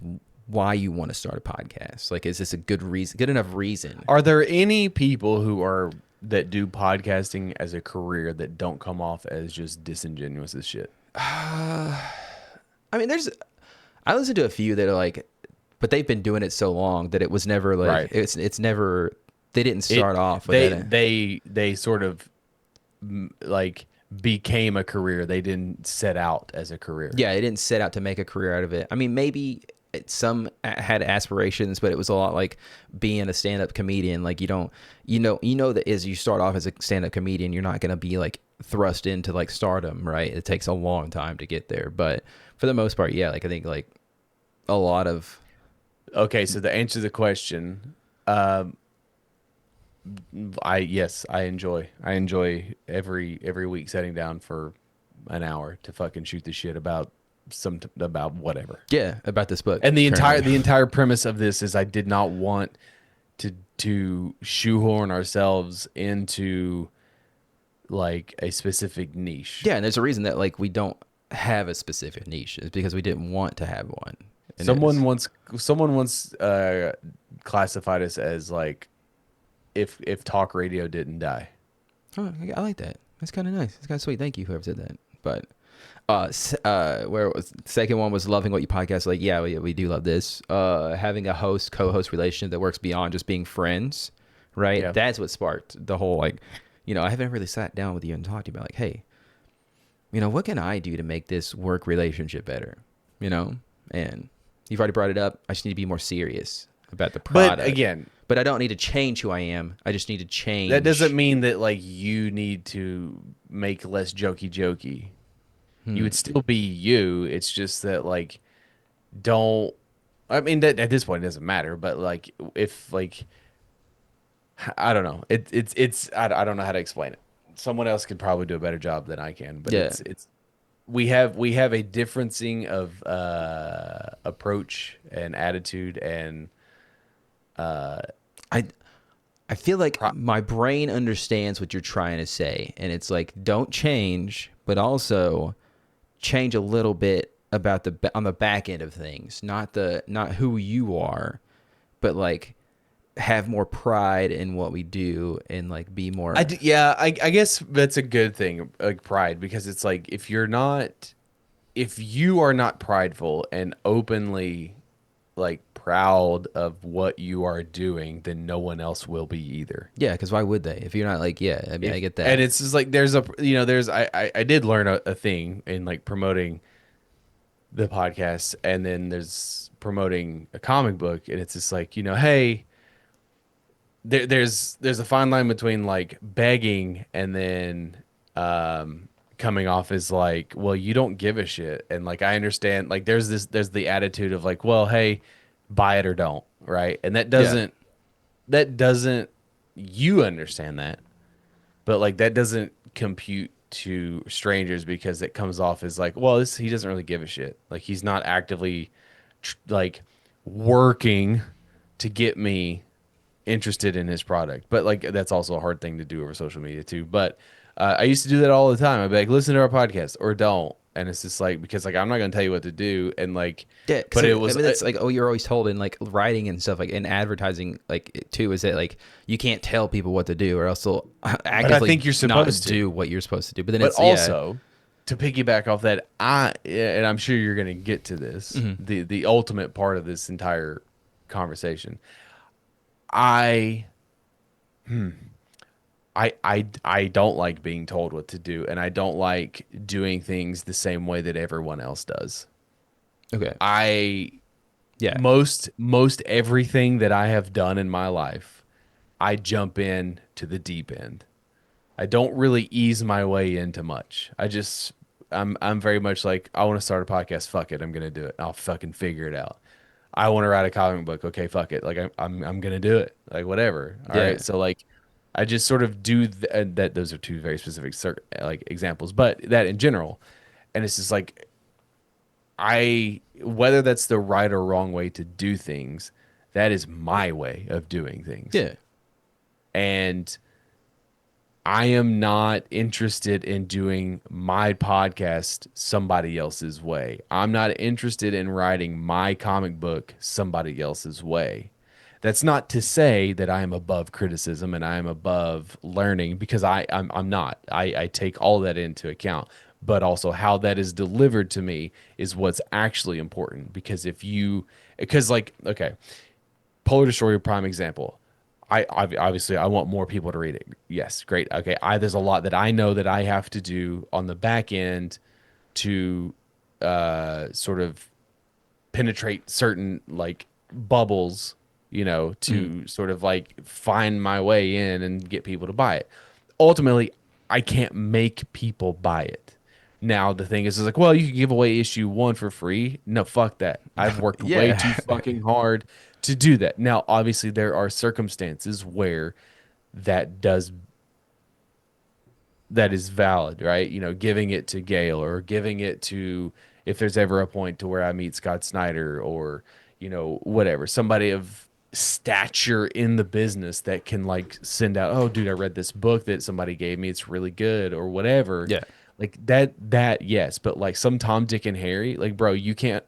why you want to start a podcast? Like, is this a good reason, good enough reason? Are there any people that do podcasting as a career that don't come off as just disingenuous as shit? I mean, I listened to a few that are like, but they've been doing it so long that it was never like, Right. it's never, they didn't start off with They that. they sort of like became a career. They didn't set out as a career. Yeah, they didn't set out to make a career out of it. I mean, maybe some had aspirations, but it was a lot like being a stand-up comedian. Like you know that as you start off as a stand-up comedian, you're not going to be like thrust into like stardom, right? It takes a long time to get there. But for the most part, yeah, like I think like a lot of Okay, so to answer the question, I enjoy every week sitting down for an hour to fucking shoot the shit about whatever. yeah, about this book. And the entire currently. the entire premise of this is I did not want to shoehorn ourselves into like a specific niche. Yeah, and there's a reason that like we don't have a specific niche. It's because we didn't want to have one. And Someone once classified us as like if talk radio didn't die. oh, I like that. That's kind of nice. It's kind of sweet. Thank you, whoever said that. But where it was second one was loving what you podcast. Like, yeah, we do love this. Having a host co-host relationship that works beyond just being friends, right? Yeah. That's what sparked the whole like, I haven't really sat down with you and talked to you about like, hey, what can I do to make this work relationship better? And you've already brought it up. I just need to be more serious about the product. But again, But I don't need to change who I am. I just need to change. that doesn't mean that like you need to make less jokey. You would still be you. It's just that like don't. I mean that at this point it doesn't matter. But like if like I don't know. I don't know how to explain it. Someone else could probably do a better job than I can. But Yeah. it's we have a differencing of approach and attitude and I I feel like pro- my brain understands what you're trying to say, and it's like don't change, but also change a little bit about on the back end of things, not who you are, but like have more pride in what we do and like be more. Yeah, I guess that's a good thing, like pride, because it's like if you are not prideful and openly like proud of what you are doing, then no one else will be either. Yeah, because why would they? If you're not like, yeah, I mean, I get that. And it's just like I did learn a thing in like promoting the podcast, and then there's promoting a comic book, and it's just like, hey, there's a fine line between like begging and then coming off as like, well, you don't give a shit. And like I understand like there's the attitude of like, well, hey, buy it or don't, right? And Yeah. that doesn't you understand that, but like that doesn't compute to strangers because it comes off as like, well, this he doesn't really give a shit. Like he's not actively like working to get me interested in his product. But like that's also a hard thing to do over social media too. But I used to do that all the time. I'd be like, listen to our podcast or don't. And it's just like because like I'm not gonna tell you what to do. And like, Yeah, because but it I was mean that's like, oh, you're always told in like writing and stuff, like in advertising, like too, is that like you can't tell people what to do or else they'll but I actively think you're not supposed to. do what you're supposed to do. But then But it's, yeah. also to piggyback off that, I and I'm sure you're gonna get to this Hmm. the ultimate part of this entire conversation. I I don't like being told what to do, and I don't like doing things the same way that everyone else does. Okay. I Yeah. most everything that I have done in my life, I jump in to the deep end. I don't really ease my way into much. I'm very much like I want to start a podcast. Fuck it, I'm gonna do it. I'll fucking figure it out. I want to write a comic book. Okay, fuck it. Like I'm gonna do it. Like whatever. All Yeah. right. So like I just sort of do that. Those are two very specific like examples, but that in general, and it's just like I whether that's the right or wrong way to do things, that is my way of doing things, Yeah. and I am not interested in doing my podcast somebody else's way. I'm not interested in writing my comic book somebody else's way. That's not to say that I am above criticism and I am above learning because I'm not. I take all that into account. But also how that is delivered to me is what's actually important. Because if you, because like, okay, Polar Destroyer prime example. Obviously I want more people to read it. Yes, great. Okay, I there's a lot that I know that I have to do on the back end to sort of penetrate certain like bubbles, Hmm. to sort of like find my way in and get people to buy it. Ultimately, I can't make people buy it. Now the thing is like, well, you can give away issue one for free. No, fuck that. I've worked way too Yeah. fucking hard to do that. Now, obviously, there are circumstances where that does that is valid, right? Giving it to Gail or giving it to if there's ever a point to where I meet Scott Snyder or, whatever, somebody of stature in the business that can like send out, oh, dude, I read this book that somebody gave me. It's really good or whatever. Yeah. Like that, yes. But like some Tom, Dick, and Harry, like, bro, you can't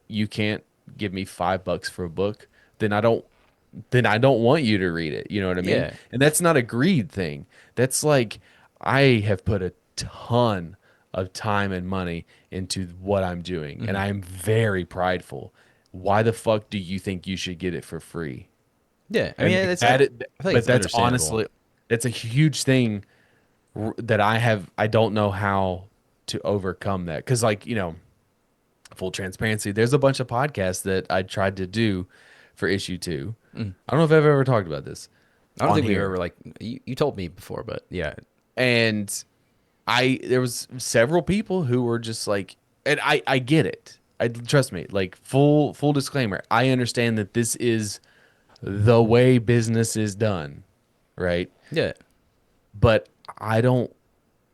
give me $5 for a book. Then I don't want you to read it. You know what I mean? Yeah. And that's not a greed thing. That's like I have put a ton of time and money into what I'm doing, and Hmm. I'm very prideful. Why the fuck do you think you should get it for free? Yeah. I And mean, like it's, I think but it's that's understandable. honestly that's a huge thing that I don't know how to overcome that because like full transparency, there's a bunch of podcasts that I tried to do for issue two. Mm. I don't know if I've ever talked about this I don't on think we've ever here. like, you told me before, but yeah. And there was several people who were just like, and I get it. I trust me, like full disclaimer. I understand that this is the way business is done, right? Yeah. But I don't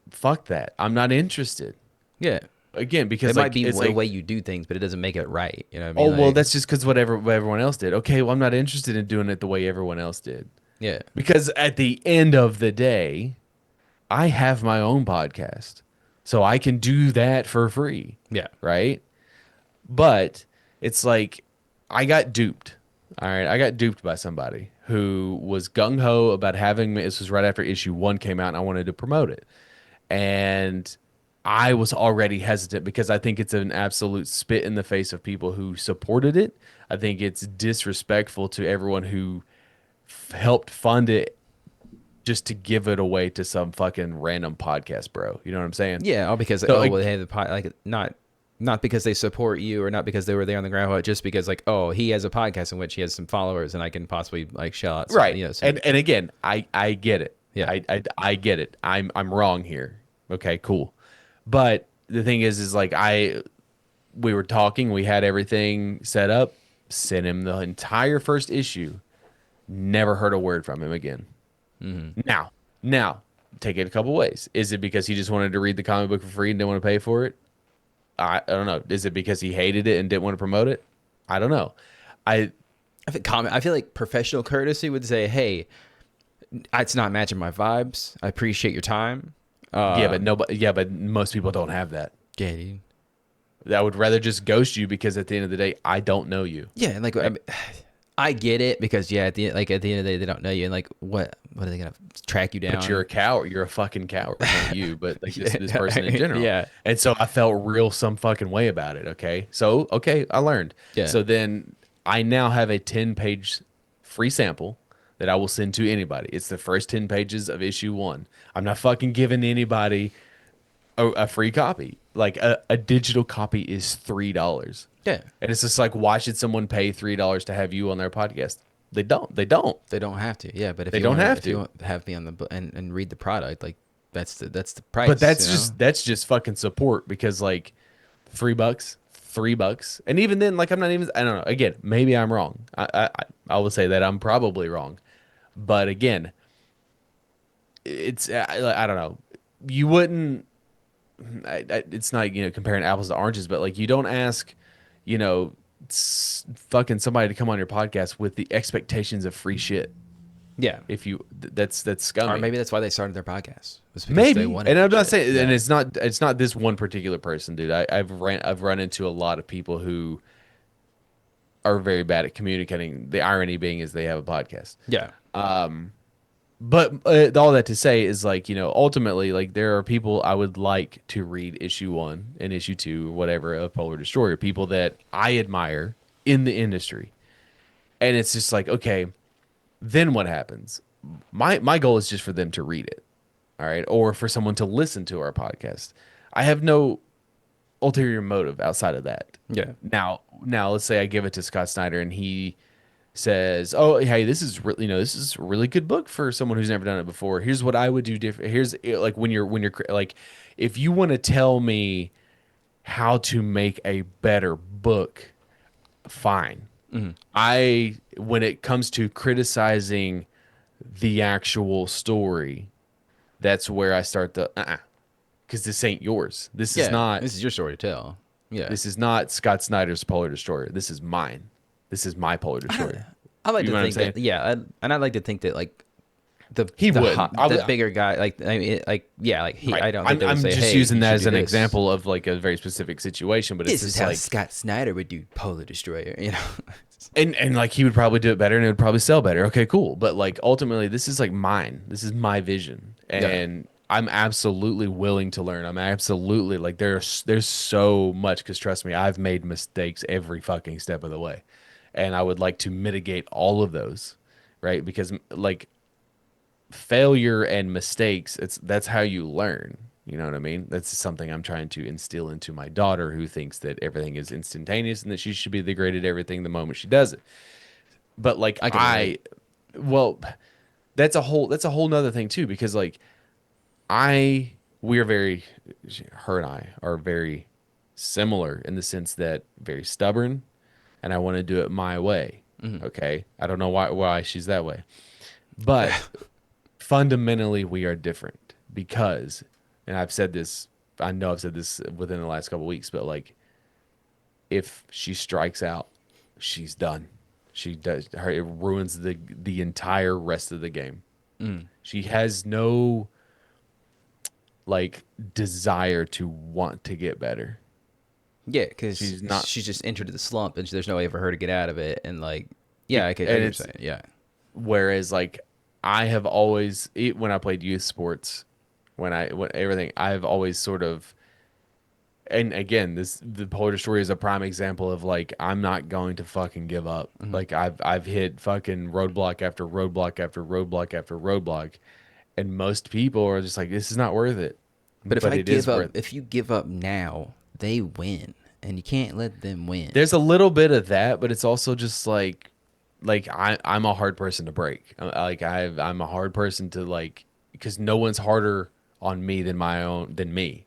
fuck that. I'm not interested. Yeah. Again, It because might like be it's the like, way you do things, but it doesn't make it right. You know what I mean? oh well, Like, that's just because what everyone else did. Okay, well I'm not interested in doing it the way everyone else did. yeah. Because at the end of the day, I have my own podcast. So I can do that for free, Yeah. right? But it's like I got duped. All right, I got duped by somebody who was gung ho about having me. This was right after issue one came out, and I wanted to promote it, and I was already hesitant because I think it's an absolute spit in the face of people who supported it. I think it's disrespectful to everyone who helped fund it just to give it away to some fucking random podcast, bro. You know what I'm saying? Yeah. All because, So oh, well, they like, have the pot, like, not. not because they support you or not because they were there on the ground, but just because like, oh, he has a podcast in which he has some followers and I can possibly like shell out some, Right. some, And again, I get it. yeah, I get it. I'm wrong here. Okay, cool. But the thing is like we were talking, we had everything set up, sent him the entire first issue, never heard a word from him again. Now, now, take it a couple ways. Is it because he just wanted to read the comic book for free and didn't want to pay for it? I don't know. Is it because he hated it and didn't want to promote it? I don't know. I I feel like professional courtesy would say, hey, it's not matching my vibes. I appreciate your time. Yeah, but nobody. Yeah, but most people don't have that. Yeah, dude. I would rather just ghost you because at the end of the day, I don't know you. Yeah, and like I, Right? mean, I get it because yeah, at the end of the day, they don't know you, and like what are they gonna track you But you're a down? coward. You're a fucking coward. Not you, but like this person in Yeah, general. yeah, And so I felt real some fucking way about it. Okay. So okay, I learned. yeah, So then I now have a 10-page free sample that I will send to anybody. It's the first 10 pages of issue one. I'm not fucking giving anybody a free copy. Like a digital copy is $3. yeah. And it's just like, why should someone pay $3 to have you on their podcast? They don't. They don't. They don't have to. Yeah, but They don't have if you to. want to have me on the and read the product, like that's the But price, you know? that's just fucking support because like $3, $3, and even then, like I'm not even. I don't know. Again, maybe I'm wrong. I will say that I'm probably wrong. But again, it's I don't know. You wouldn't. It's not comparing apples to oranges, but like you don't ask, you know, fucking somebody to come on your podcast with the expectations of free shit. Yeah. If you that's Or scummy. maybe that's why they started their podcast. Was because they Maybe, wanted and free I'm not shit. saying, and Yeah. it's not this one particular person, dude. I've run into a lot of people who are very bad at communicating. The irony being is they have a podcast. Yeah. But all that to say is like ultimately like there are people I would like to read issue one and issue two or whatever of Polar Destroyer, people that I admire in the industry, and it's just like okay, then what happens? My goal is just for them to read it, all right, or for someone to listen to our podcast. I have no ulterior motive outside of that. Yeah. Now let's say I give it to Scott Snyder and he says, "Oh, hey, this is really, this is a really good book for someone who's never done it before. Here's what I would do different. Here's like when you're like, if you want to tell me how to make a better book, fine. I when it comes to criticizing the actual story, that's where I start the because this ain't yours. This is Yeah. not This is your story to tell. Yeah. this is not Scott Snyder's Polar Destroyer. This is mine. This is my Polar Destroyer. I like You to know what I'm think saying? that yeah, and I like to think that like He wouldn't. the bigger guy like I mean like yeah like he Right. I don't think I'm they would I'm say just hey using you that should as do an this. example of like a very specific situation, but it's This is just how like Scott Snyder would do Polar Destroyer, you know. and like he would probably do it better and it would probably sell better. Okay, cool. But like ultimately this is like mine. This is my vision. Yeah. And I'm absolutely willing to learn. I'm absolutely like there's so much because trust me, I've made mistakes every fucking step of the way. And I would like to mitigate all of those, right? Because like failure and mistakes, that's how you learn. You know what I mean? That's something I'm trying to instill into my daughter who thinks that everything is instantaneous and that she should be the great at everything the moment she does it. But like I can relate. well, that's a whole nother thing too, because like we are very, her and I are very similar in the sense that very stubborn and I want to do it my way. Okay. I don't know why she's that way. But fundamentally we are different because and I've said this I know I've said this within the last couple of weeks, but like if she strikes out, she's done. She does her it ruins the entire rest of the game. She has no like desire to want to get better. Yeah, because She's not she's just entered the slump, and there's no way for her to get out of it. And like, yeah, I and get what you're it's saying. Yeah, whereas like I have always when I played youth sports, when everything I've always sort of and again the Polar Story is a prime example of like I'm not going to fucking give up. Like I've hit fucking roadblock after roadblock after roadblock after roadblock, and most people are just like this is not worth it, but but it is worth. if you give up now, they win. and you can't let them win. There's a little bit of that, but it's also just I'm a hard person to break. I'm a hard person to like because no one's harder on me than me.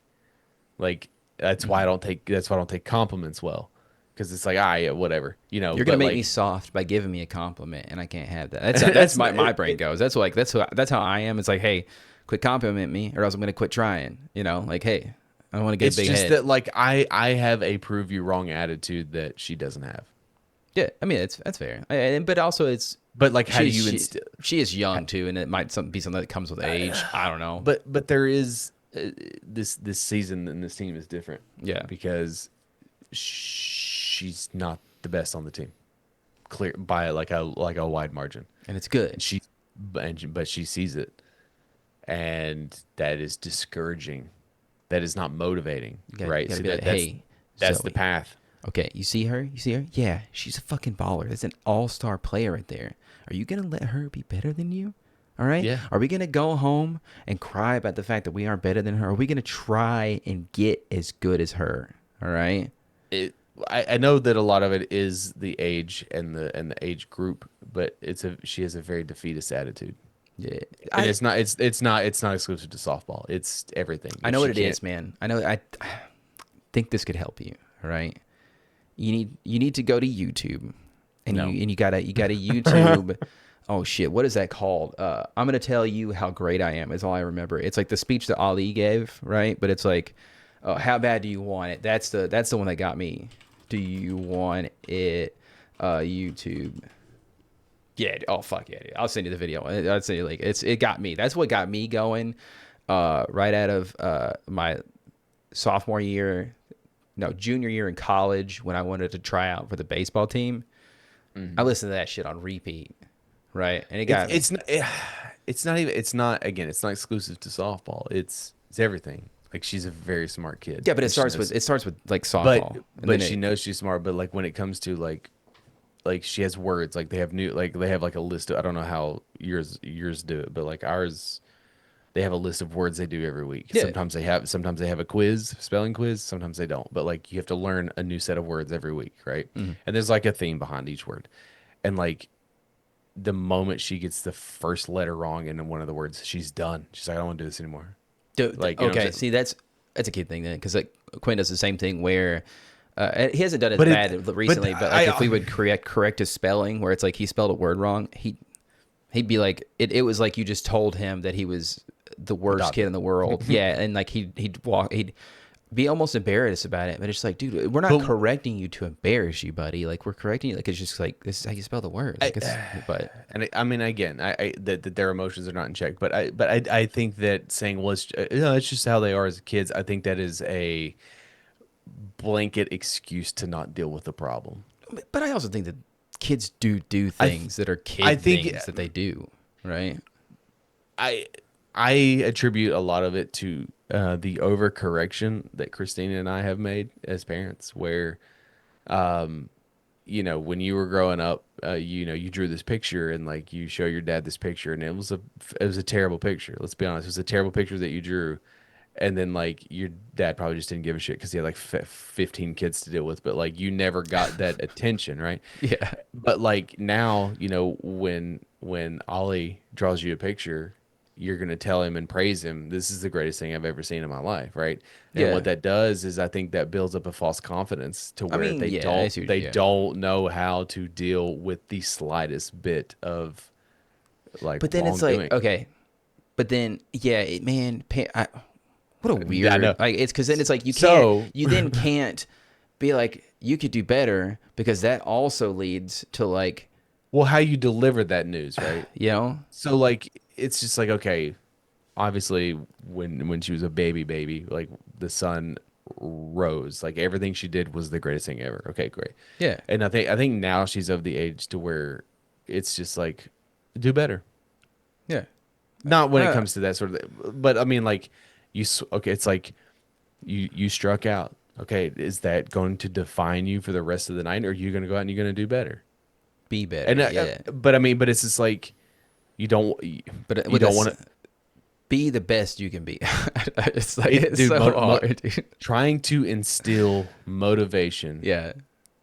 Like Mhm. that's why I don't take compliments well because it's like ah yeah whatever You're gonna but make me like soft by giving me a compliment, and I can't have that. That's that's my not, my brain goes. That's how I am. It's like, hey, quit compliment me, or else I'm gonna quit trying. Like, hey, I don't want to get a it's big just head. that like I have a prove you wrong attitude that she doesn't have. Yeah, I mean that's fair. But also it's But like how do she you she instill? she is young too, and it might be something that comes with age. I don't know. But there is this season and this team is different Yeah, because she's not the best on the team, clear by like a wide margin. and it's good. And but she sees it, and that is discouraging. That is not motivating, You right? gotta So be like, that's hey, that's the Zoe. path. Okay, you see her? You see her? Yeah, she's a fucking baller. That's an all-star player right there. Are you gonna let her be better than you? All right? Yeah. Are we gonna go home and cry about the fact that we aren't better than her? Are we gonna try and get as good as her? All right? it I know that a lot of it is the age and the age group, but she has a very defeatist attitude. Yeah. And I it's not exclusive to softball. It's everything. I If know what she it can't is, man. I know. I think this could help you. All right? You need to go to YouTube, and no. you gotta YouTube. Oh shit, what is that called? I'm gonna tell you how great I am. Is all I remember. It's like the speech that Ali gave, right? But it's like, how bad do you want it? That's the one that got me. Do you want it? YouTube. Yeah. Oh fuck yeah, dude. I'll send you the video. I'll send you like it got me. That's what got me going. Right out of my sophomore year, no, junior year in college when I wanted to try out for the baseball team. I Mhm. listened to that shit on repeat, right? And it It's got me. it's not, it's not even it's not again, it's not exclusive to softball. It's everything. Like she's a very smart kid Yeah, but it and she starts with knows it starts with like but softball, and then but she it. knows she's smart, but like when it comes to like she has words, like they have like a list of I don't know how yours do it, but like ours they have a list of words they do every week. Yeah. Sometimes they have a quiz, spelling quiz, sometimes they don't. But like you have to learn a new set of words every week, right? Mhm. And there's like a theme behind each word. And like the moment she gets the first letter wrong in one of the words, she's done. She's like, I don't want to do this anymore. Like, you know what Okay, I'm saying? see that's a kid thing then, because like Quinn does the same thing where he hasn't done it as But bad but recently, but like if we would correct his spelling where it's like he spelled a word wrong, he'd be like it was like you just told him that he was the worst kid adopted. in the world. Yeah, and like he'd be almost embarrassed about it, but it's like, dude, we're not But correcting you to embarrass you, buddy. Like we're correcting you, like it's just like this is how you spell the word. I, Like it's, but I mean, again, that their emotions are not in check. But I think that saying, well, it's just how they are as kids. I think that is a blanket excuse to not deal with the problem. but I also think that kids do I th- things that are I kid think things that they do, right? I I attribute a lot of it to the overcorrection that Christina and I have made as parents, where when you were growing up, you drew this picture and like you show your dad this picture and it was a terrible picture. Let's be honest, it was a terrible picture that you drew, and then like your dad probably just didn't give a shit because he had like 15 kids to deal with, but like you never got that attention, right? Yeah, But like now, when Ollie draws you a picture, you're gonna tell him and praise him. This is the greatest thing I've ever seen in my life, right? And what yeah. that does is I think that builds up a false confidence to I where mean, they yeah, I don't see. they Yeah, don't know how to deal with the slightest bit of like but then it's like wrongdoing. okay, but then yeah, man, what a I know. weird like it's because then it's like So, you then can't be like you could do better because that also leads to like well, how you deliver that news, right? you know So like it's just like okay, obviously when she was a baby, like the sun rose. Like everything she did was the greatest thing ever. Okay, great. yeah And I think now she's of the age to where it's just like do better. yeah Not when it uh, comes to that sort of, but I mean like okay, it's like you struck out. Okay, is that going to define you for the rest of the night, or are you going to go out and you're going to do better? be better And yeah but I mean, but it's just like you don't but you with don't us want to. be the best you can be. It's like It, it's dude, so hard, dude. trying to instill motivation Yeah.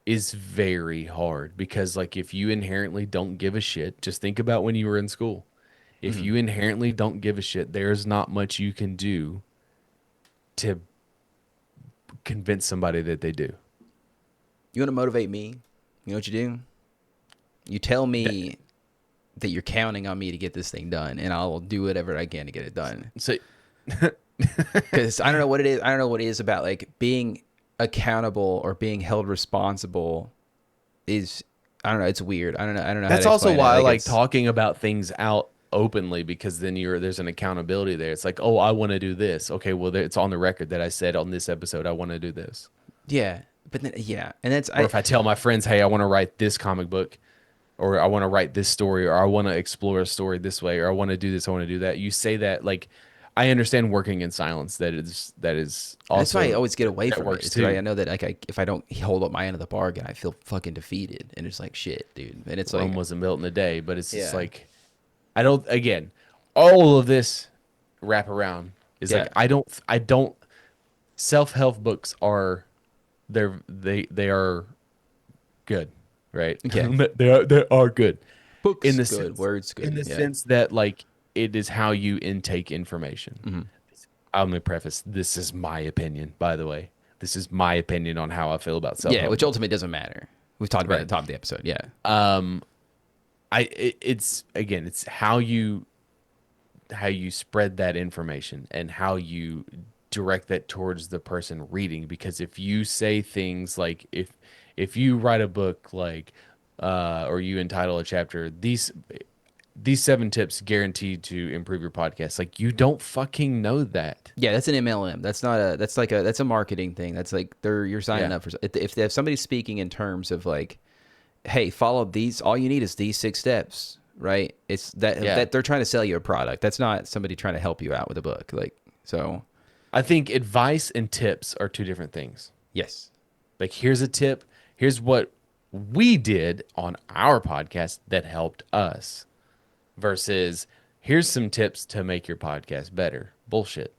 is very hard because, like, if you inherently don't give a shit, just think about when you were in school. If Hmm. you inherently don't give a shit, there's not much you can do to convince somebody that they do. You want to motivate me? You know what you do? You tell That, me that you're counting on me to get this thing done, and I'll do whatever I can to get it done. so, Because I don't know what it is. I don't know what it is about like being accountable or being held responsible is. I don't know. It's weird. I don't know. I don't know how that's to also explain it. why I Like like it's talking about things out openly because then there's an accountability there. It's like, oh, I want to do this. Okay, well, it's on the record that I said on this episode I want to do this. yeah, but then yeah, and that's Or I if I tell my friends, hey, I want to write this comic book, or I want to write this story, or I want to explore a story this way, or I want to do this, I want to do that. You say that like, I understand working in silence. That is And that's why I also always get away that from it. works It's because I too. know that like if I don't hold up my end of the bargain, I feel fucking defeated, and it's like shit, dude. And it's Rome like wasn't built in a day, but it's just yeah, like I don't. Again, all of this wrap around is yeah, like I don't. Self help books are they are good, right? okay. They are good in Books the good, sense words in good. the Yeah. sense that like it is how you intake information. Hmm. I'm gonna preface this is my opinion, by the way. This is my opinion on how I feel about self Yeah, help which books. ultimately doesn't matter. We've talked about it Right. at the top of the episode. Yeah. It's again, it's how you spread that information and how you direct that towards the person reading. Because if you say things like if you write a book like or you entitle a chapter these 7 tips guaranteed to improve your podcast, like you don't fucking know that. Yeah, that's an MLM. That's not a. That's like a. That's a marketing thing. That's like you're signing Yeah. up for. If somebody's speaking in terms of like, hey, follow these. All you need is these 6 steps, right? It's Yeah. that they're trying to sell you a product. That's not somebody trying to help you out with a book. Like so. I think advice and tips are 2 different things. Yes. Like, here's a tip. Here's what we did on our podcast that helped us versus here's some tips to make your podcast better. Bullshit.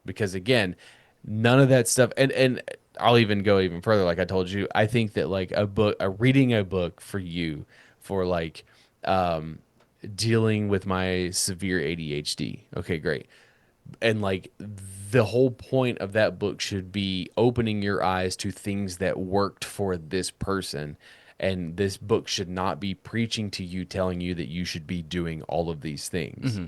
Because again, none of that stuff and I'll even go even further like I told you. I think that like reading a book for you for like um dealing with my severe ADHD. Okay, great. And like the whole point of that book should be opening your eyes to things that worked for this person, and this book should not be preaching to you telling you that you should be doing all of these things. Hmm.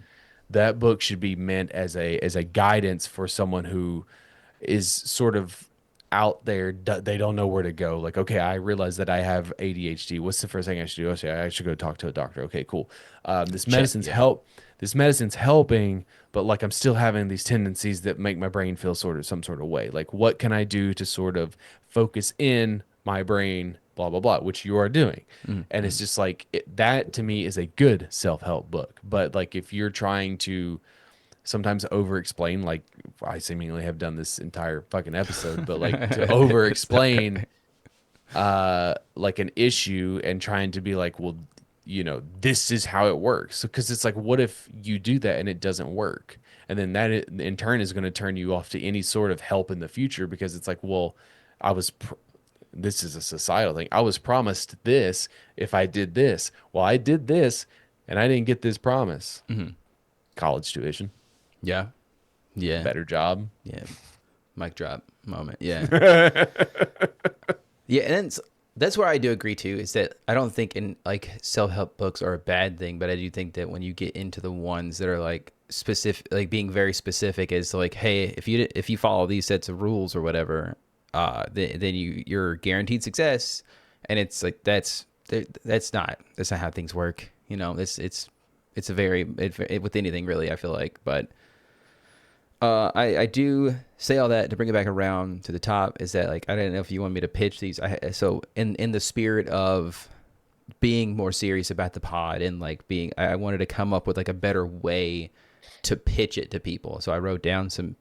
That book should be meant as a guidance for someone who is sort of out there. They don't know where to go. Like, okay, I realize that I have ADHD. What's the first thing I should do? Okay, I should go talk to a doctor. Okay, cool. This Check. medicine's Yeah. help. This medicine's helping, but like I'm still having these tendencies that make my brain feel sort of some sort of way. Like, what can I do to sort of focus in my brain? Blah blah blah, which you are doing, and Mm-hmm. it's just like that to me is a good self help book. But like if you're trying to sometimes over explain, like I seemingly have done this entire fucking episode, but like to over It's okay. explain like an issue and trying to be like, well, this is how it works. Because it's like, what if you do that and it doesn't work? And then that in turn is going to turn you off to any sort of help in the future because it's like, well, I was, this is a societal thing. I was promised this if I did this. Well, I did this and I didn't get this promise. Hmm. College tuition, Yeah. Yeah. better job. Yeah. Mic drop moment. Yeah. Yeah, and that's where I do agree too. Is that I don't think in like self help books are a bad thing, but I do think that when you get into the ones that are like specific, like being very specific, as like, hey, if you follow these sets of rules or whatever, then you're guaranteed success, and it's like that's not how things work. You know, it's a very with anything really. I feel like, but I do say all that to bring it back around to the top is that like I don't know if you want me to pitch these. So in the spirit of being more serious about the pod and like being I wanted to come up with like a better way to pitch it to people. So I wrote down some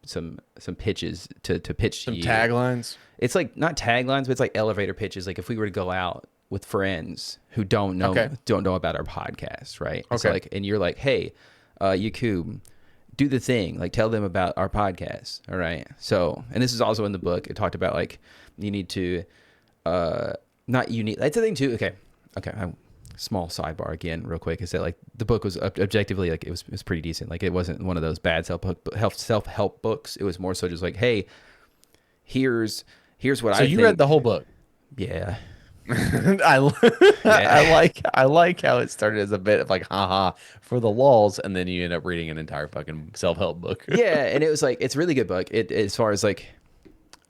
pitches to pitch to Some you. taglines. It's like not taglines, but it's like elevator pitches. Like if we were to go out with friends who Okay. don't know about our podcast, right? It's Okay. like and you're like, hey, Jakub, do the thing, like tell them about our podcast. All right. So, and this is also in the book. It talked about like you need to, not you need. That's the thing too. Okay. Okay. Small sidebar again, real quick, is that like the book was objectively like it was pretty decent. Like it wasn't one of those bad self help books. It was more so just like, hey, here's what So I you think. read the whole book. Yeah. I Yeah. I like how it started as a bit of like haha for the lulls, and then you end up reading an entire fucking self help book. Yeah, and it was like it's a really good book. It as far as like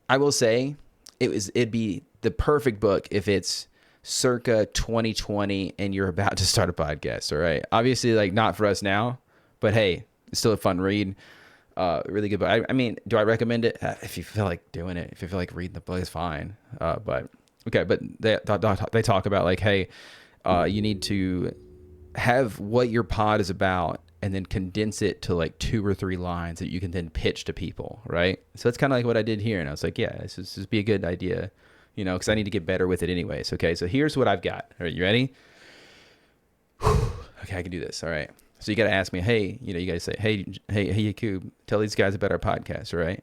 I will say it'd be the perfect book if it's circa 2020 and you're about to start a podcast, all right? Obviously like not for us now, but hey, it's still a fun read. Really good book. I mean, do I recommend it? If you feel like doing it, if you feel like reading the book, it's fine. But okay, but they talk about like, hey, you need to have what your pod is about and then condense it to like 2 or 3 lines that you can then pitch to people, right? So that's kind of like what I did here. And I was like, yeah, this would be a good idea, you know, because I need to get better with it anyways. Okay, so here's what I've got. All right, you ready? Okay, I can do this. All right. So you got to ask me, hey, you know, you guys say, hey, Jakub, tell these guys about our podcast, all right?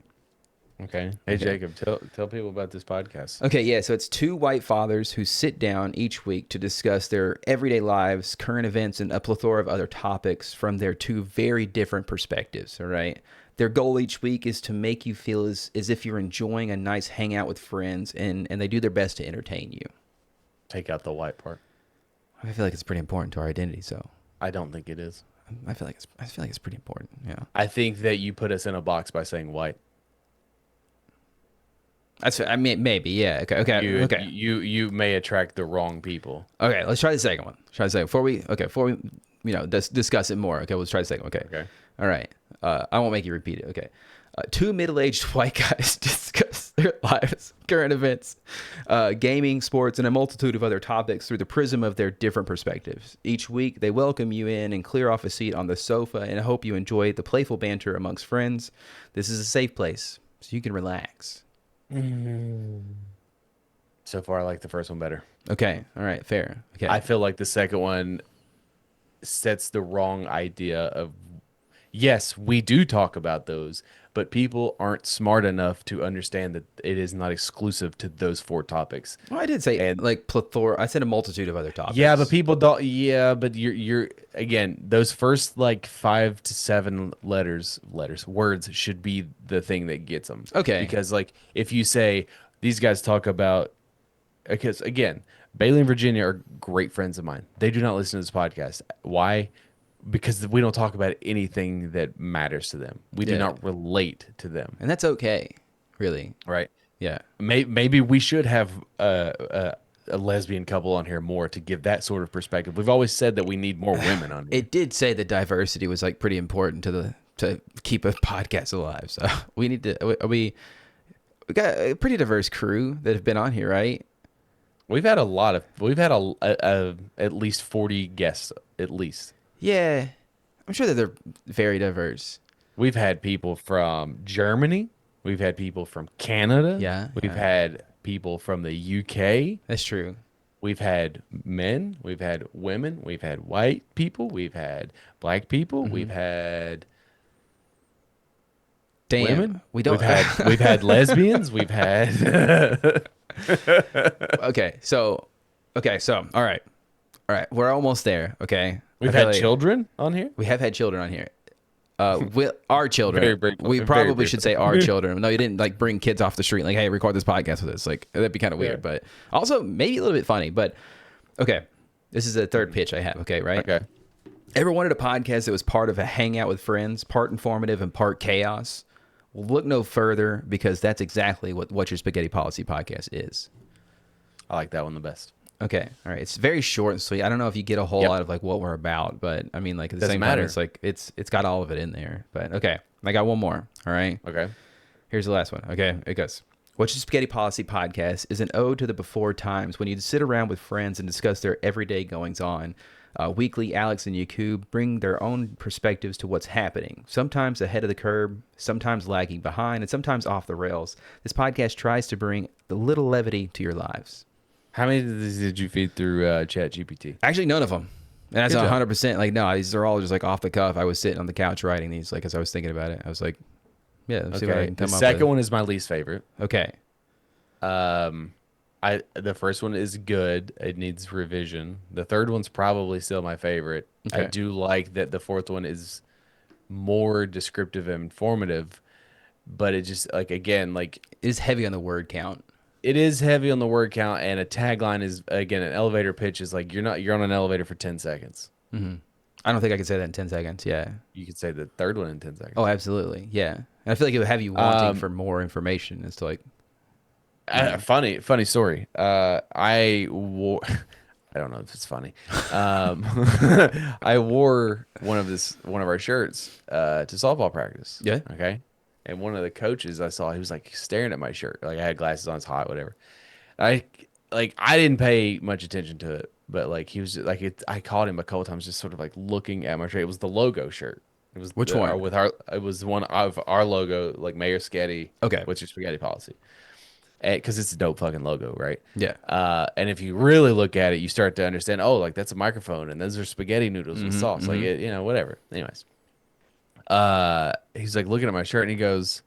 Okay. Hey, Okay. Jacob, tell people about this podcast. Okay, yeah, so it's 2 white fathers who sit down each week to discuss their everyday lives, current events, and a plethora of other topics from their 2 very different perspectives, all right? Their goal each week is to make you feel as if you're enjoying a nice hangout with friends, and they do their best to entertain you. Take out the white part. I feel like it's pretty important to our identity, so I don't think it is. I feel like it's pretty important, yeah. I think that you put us in a box by saying white. I mean, maybe, yeah. Okay. You may attract the wrong people. Okay, let's try the second one. Try the second before we discuss it more. Okay, let's try the second one. Okay. Okay. All right. I won't make you repeat it. Okay. 2 middle-aged white guys discuss their lives, current events, gaming, sports, and a multitude of other topics through the prism of their different perspectives. Each week, they welcome you in and clear off a seat on the sofa and hope you enjoy the playful banter amongst friends. This is a safe place, so you can relax. So far, I like the first one better. Okay. All right. Fair. Okay. I feel like the second one sets the wrong idea of, yes, we do talk about those, but people aren't smart enough to understand that it is not exclusive to those 4 topics. Well, I did say And like plethora. I said a multitude of other topics. yeah, but people don't. Yeah, but you're again, those first like 5 to 7 words should be the thing that gets them. Okay. Because like if you say these guys talk about, because again, Bailey and Virginia are great friends of mine. They do not listen to this podcast. Why? Because we don't talk about anything that matters to them. We do Yeah. not relate to them. And that's okay, really. Right? Yeah. Maybe we should have a lesbian couple on here more to give that sort of perspective. We've always said that we need more women on here. It did say that diversity was like pretty important to keep a podcast alive. So we need to. We got a pretty diverse crew that have been on here, right? We've had a at least 40 guests at least. Yeah, I'm sure that they're very diverse. We've had people from Germany. We've had people from Canada. Yeah, We've yeah. had people from the UK. That's true. We've had men. We've had women. We've had white people. We've had black people. We've had Damn, women. we don't. We've had lesbians. We've had Okay, so all right, we're almost there. Okay, we've I feel had like children on here. We have had children on here. Our children. Very briefly. We Very probably briefly. should say our children. No, you didn't like bring kids off the street like, hey, record this podcast with us. Like that'd be kind of weird, Yeah. but also maybe a little bit funny. But okay, this is the third pitch I have. Okay, right? Okay. Ever wanted a podcast that was part of a hangout with friends, part informative and part chaos? Well, look no further because that's exactly what Your Spaghetti Policy podcast is. I like that one the best. Okay, all right. It's very short and sweet. I don't know if you get a whole Yep. lot of like what we're about, but I mean, like at the Doesn't same matter. time, it's like it's got all of it in there. But okay, I got one more. All right, Okay. here's the last one. Okay, it goes. What's Your Spaghetti Policy podcast is an ode to the before times when you'd sit around with friends and discuss their everyday goings on. Weekly, Alex and Jakub bring their own perspectives to what's happening, sometimes ahead of the curve, sometimes lagging behind, and sometimes off the rails. This podcast tries to bring the little levity to your lives. How many of these did you feed through ChatGPT? Actually, none of them. And that's Good job. 100% like, no, these are all just like off the cuff. I was sitting on the couch writing these, like, as I was thinking about it. I was like, yeah, let's see what I Okay. can The come up second with. one is my least favorite. Okay. Um, the first one is good. It needs revision. The third one's probably still my favorite. I Okay. do like that the fourth one is more descriptive and informative, but it just like again, like It is heavy on the word count. it is heavy on the word count, and a tagline is again an elevator pitch is like you're on an elevator for 10 seconds. I don't think I could say that in 10 seconds. Yeah. You could say the third one in 10 Oh, seconds. absolutely. Yeah. And I feel like it would have you wanting Um, for more information as to like, you know. funny story. I wore, I don't know if it's funny. Um, I wore one of our shirts to softball practice. Yeah. Okay, and one of the coaches I saw, he was like staring at my shirt. Like I had glasses on, it's hot, whatever. I I didn't pay much attention to it, but like he was like I caught him a couple times, just sort of like looking at my shirt. It was the logo shirt. It was Which one? with our. It was one of our logo, like Mayor Sketty. Okay. What's your spaghetti policy? Because it's a dope fucking logo, right? Yeah. And if you really look at it, you start to understand. Oh, like that's a microphone, and those are spaghetti noodles with sauce. Like it, whatever. Anyways, he's like looking at my shirt, and he goes,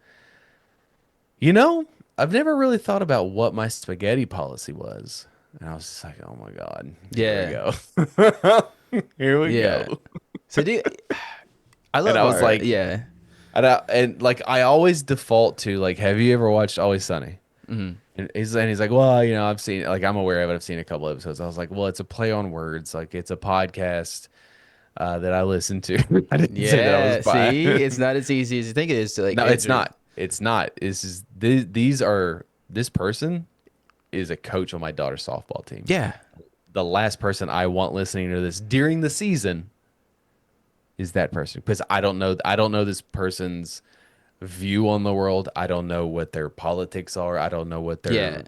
"You know, I've never really thought about what my spaghetti policy was." And I was just like, "Oh my god, here we Yeah. go, here we Yeah. go." So I And love I was our, like, yeah. and like I always default to like, have you ever watched Always Sunny? And he's like, well, I've seen like I'm aware of it. I've seen a couple episodes. I was like, well, it's a play on words. Like it's a podcast that I listen to. I didn't say that I was Yeah. bi. See, it's not as easy as you think it is to like No, it's enter. not. It's not. This person is a coach on my daughter's softball team. Yeah. The last person I want listening to this during the season is that person because I don't know this person's view on the world. I don't know what their politics are. I don't know what Yeah. their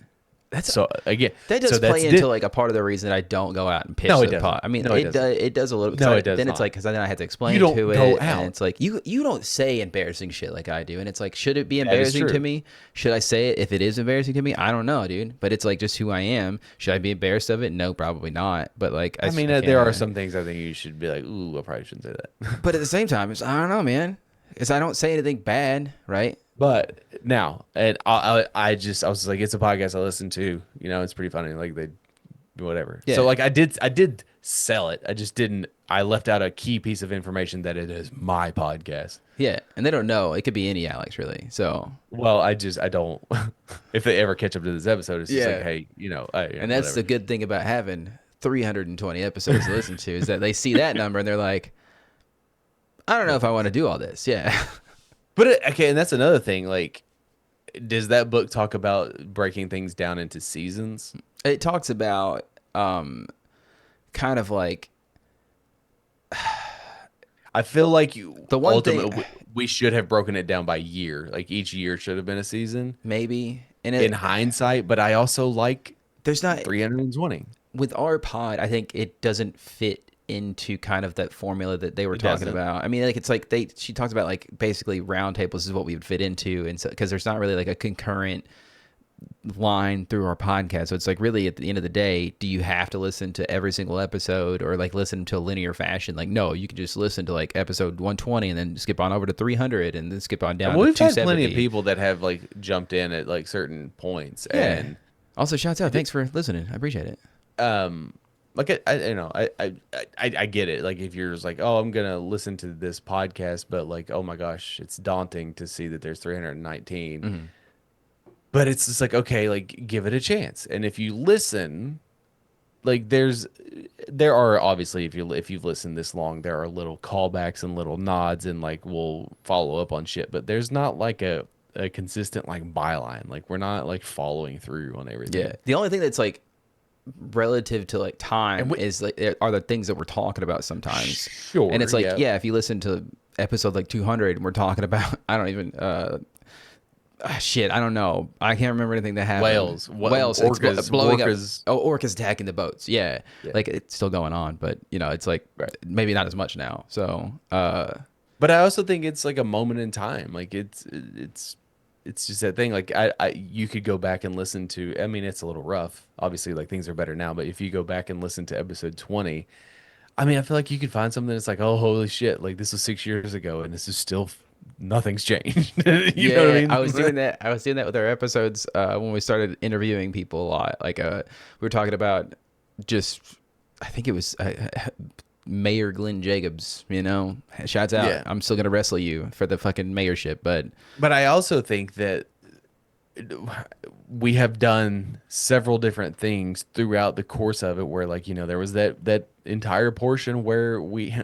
That's so again. That So does that's play into like a part of the reason I don't go out and pitch no, it the doesn't. pot. I mean, No, it doesn't. it does a little. No, it does Then it's not. like because then I have to You explain don't to go it, and out. it's like you don't say embarrassing shit like I do, and it's like should it be That is embarrassing to true. me? Should I say it if it is embarrassing to me? I don't know, dude. But it's like just who I am. Should I be embarrassed of it? No, probably not. But like I mean, I there are can't. some things I think you should be like, ooh, I probably shouldn't say that. But at the same time, it's I don't know, man. Because I don't say anything bad, right? But now, and I was like, it's a podcast I listen to. It's pretty funny. Like they, whatever. So Yeah. like I did sell it. I just didn't. I left out a key piece of information that it is my podcast. Yeah, and they don't know. It could be any Alex, really. So Well, I don't. If they ever catch up to this episode, it's just like, yeah, hey, and that's whatever. the good thing about having 320 episodes to listen to is that they see that number and they're like, I don't know if I want to do all this. Yeah. But okay, and that's another thing. Like, does that book talk about breaking things down into seasons? It talks about kind of like I feel like you the one thing ultimately we should have broken it down by year. Like each year should have been a season maybe, and in hindsight. But I also like there's not 320. with our pod. I think it doesn't fit into kind of that formula that they were It talking doesn't. about. I mean, like it's like she talks about like basically round tables is what we would fit into, and so because there's not really like a concurrent line through our podcast. So it's like really at the end of the day, do you have to listen to every single episode or like listen to a linear fashion? Like, no, you can just listen to like episode 120 and then skip on over to 300 and then skip on down And to we've had 270. plenty of people that have like jumped in at like certain points, Yeah. and Also, shouts out. Thanks for listening. I appreciate it. like I get it. Like if you're just like, oh, I'm gonna listen to this podcast, but like, oh my gosh, it's daunting to see that there's 319. But it's just like, okay, like give it a chance. And if you listen, like there are obviously if you've listened this long, there are little callbacks and little nods and like we'll follow up on shit, but there's not like a consistent like byline. Like we're not like following through on Yeah. everything. The only thing that's like relative to like And time is like are the things that we're talking about sometimes. And sure, it's like, yeah. yeah, if you listen to episode like 200 and we're talking about, I don't even, shit, I don't know. I can't remember anything that happened. Whales, Whales, orcas, blowing orcas. up. Oh, orcas attacking the boats. Yeah. Yeah. Like it's still going on, but it's like Right. maybe not as much now. So, But I also think it's like a moment in time. Like it's just that thing. Like you could go back and listen to. I mean, it's a little rough. Obviously, like things are better now. But if you go back and listen to episode 20, I mean, I feel like you could find something that's like, oh, holy shit, like this was 6 years ago, and this is still nothing's changed. You know what I Yeah, I mean? was doing that. I was doing that with our episodes when we started interviewing people a lot. Like, we were talking about just, I think it was Mayor Glenn Jacobs. You know, shouts out. Yeah, I'm still gonna wrestle you for the fucking mayorship, but but I also think that we have done several different things throughout the course of it where like there was that entire portion where we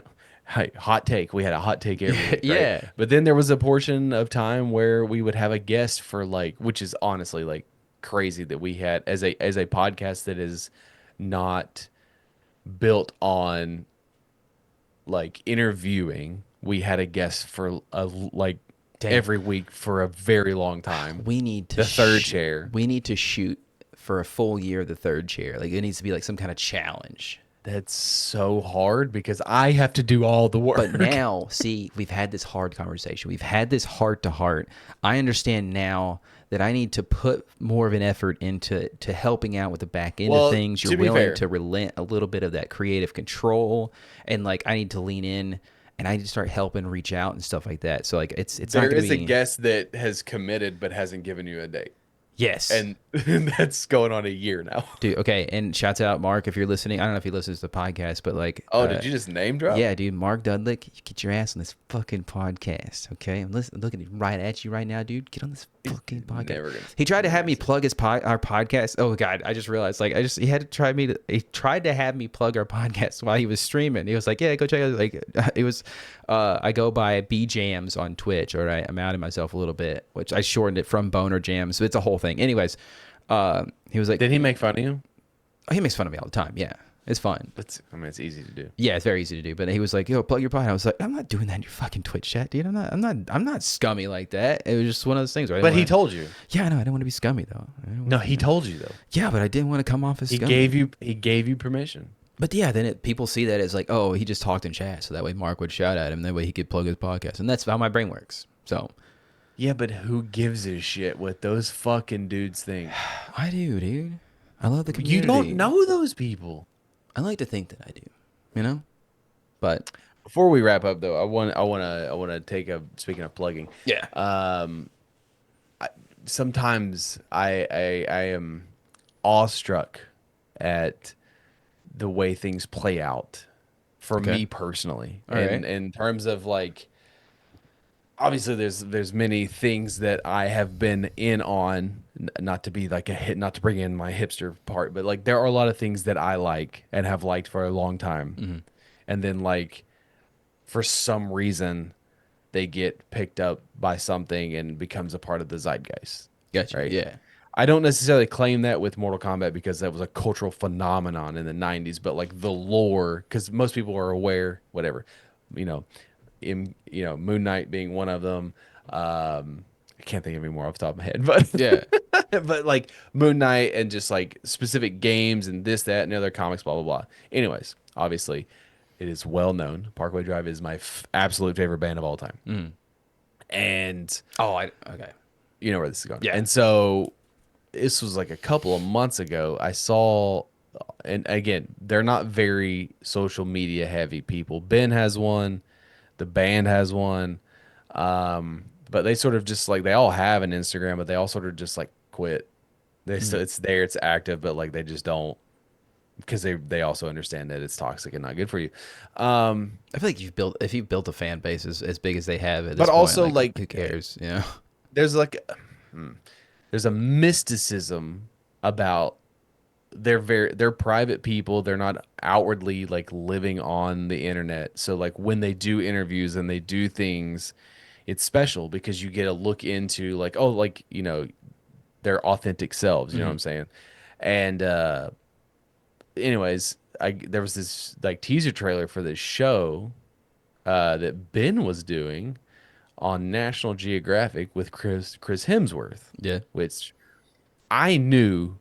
hey, hot take, we had a hot take every week, right? yeah, But then there was a portion of time where we would have a guest for like, which is honestly like crazy that we had as a podcast that is not built on like interviewing. We had a guest for like damn. every week for a very long time. We need to The third chair. we need to shoot for a full year of the third chair. Like it needs to be like some kind of challenge. That's so hard because I have to do all the But work. now, see, we've had this hard conversation. We've had this heart to heart. I understand now that I need to put more of an effort into helping out with the back end of Well, things. You're to be willing fair, to relent a little bit of that creative control, and like I need to lean in and I need to start helping reach out and stuff like that. So like it's not there going to is a be guest that has committed but hasn't given you a date. yes. And that's going on a year now. Dude, okay, and shouts out Mark if you're listening. I don't know if he listens to the podcast, but like, Oh, did you just name drop? yeah, dude, Mark Dudlick, you get your ass on this fucking podcast, okay? I'm looking right at you right now, dude. Get on this fucking podcast. Never gonna, He tried to never have gonna me say. plug our podcast. Oh God, I just realized, like, he had to try me to. He tried to have me plug our podcast while he was streaming. He was like, yeah, go check out. Like, it was. I go by B Jams on Twitch. All right, I'm outing myself a little bit, which I shortened it from Boner Jams. So it's a whole thing. Anyways. He was like, Did he make fun of you? oh, he makes fun of me all the time. Yeah, it's fun. I mean, it's easy to do. Yeah, it's very easy to do. But he was like, "Yo, plug your pod." I was like, "I'm not doing that in your fucking Twitch chat, dude. I'm not scummy like that." It was just one of those things. Where I But didn't he wanna, told you. yeah, I know. I didn't want to be scummy though. I didn't No, wanna he be- told you though. yeah, but I didn't want to come off as He scummy. gave you permission. But yeah, then people see that as like, oh, he just talked in chat, so that way Mark would shout at him. That way he could plug his podcast, and that's how my brain works. So Yeah, but who gives a shit what those fucking dudes think? I do, dude. I love the You don't community. know those people. I like to think that I do. You know, but Before we wrap up, though, I want to take a speaking of plugging. yeah. Um, Sometimes I am awestruck at the way things play out for Okay. me personally, All and right. in terms of like obviously there's many things that I have been in on, not to be like a hit, not to bring in my hipster part, but like there are a lot of things that I like and have liked for a long time, and then like for some reason they get picked up by something and becomes a part of the zeitgeist, Gotcha. right? Yeah. I don't necessarily claim that with Mortal Kombat because that was a cultural phenomenon in the 90s, but like the lore, because most people are aware, whatever, you know, Moon Knight being one of them. I can't think of any more off the top of my head, but Yeah. but like Moon Knight and just like specific games and this, that, and other comics, blah, blah, blah. Anyways, obviously, it is well known. Parkway Drive is my absolute favorite band of all time. And Oh, I okay. you know where this is going. Yeah. And so this was like a couple of months ago. I saw, and again, they're not very social media heavy people. Ben has one, the band has one, but they sort of just like they all have an Instagram, but they all sort of just like quit. They still it's there, it's active, but like they just don't because they also understand that it's toxic and not good for you. I feel like if you've built a fan base as big as they have at this But point, also like who like cares? You know? there's like there's a mysticism about they're private people. They're not outwardly like living on the internet. So like when they do interviews and they do things, it's special because you get a look into like, oh, like, their authentic selves, you know what I'm saying? And anyways, there was this like teaser trailer for this show that Ben was doing on National Geographic with Chris Hemsworth, Yeah. which I knew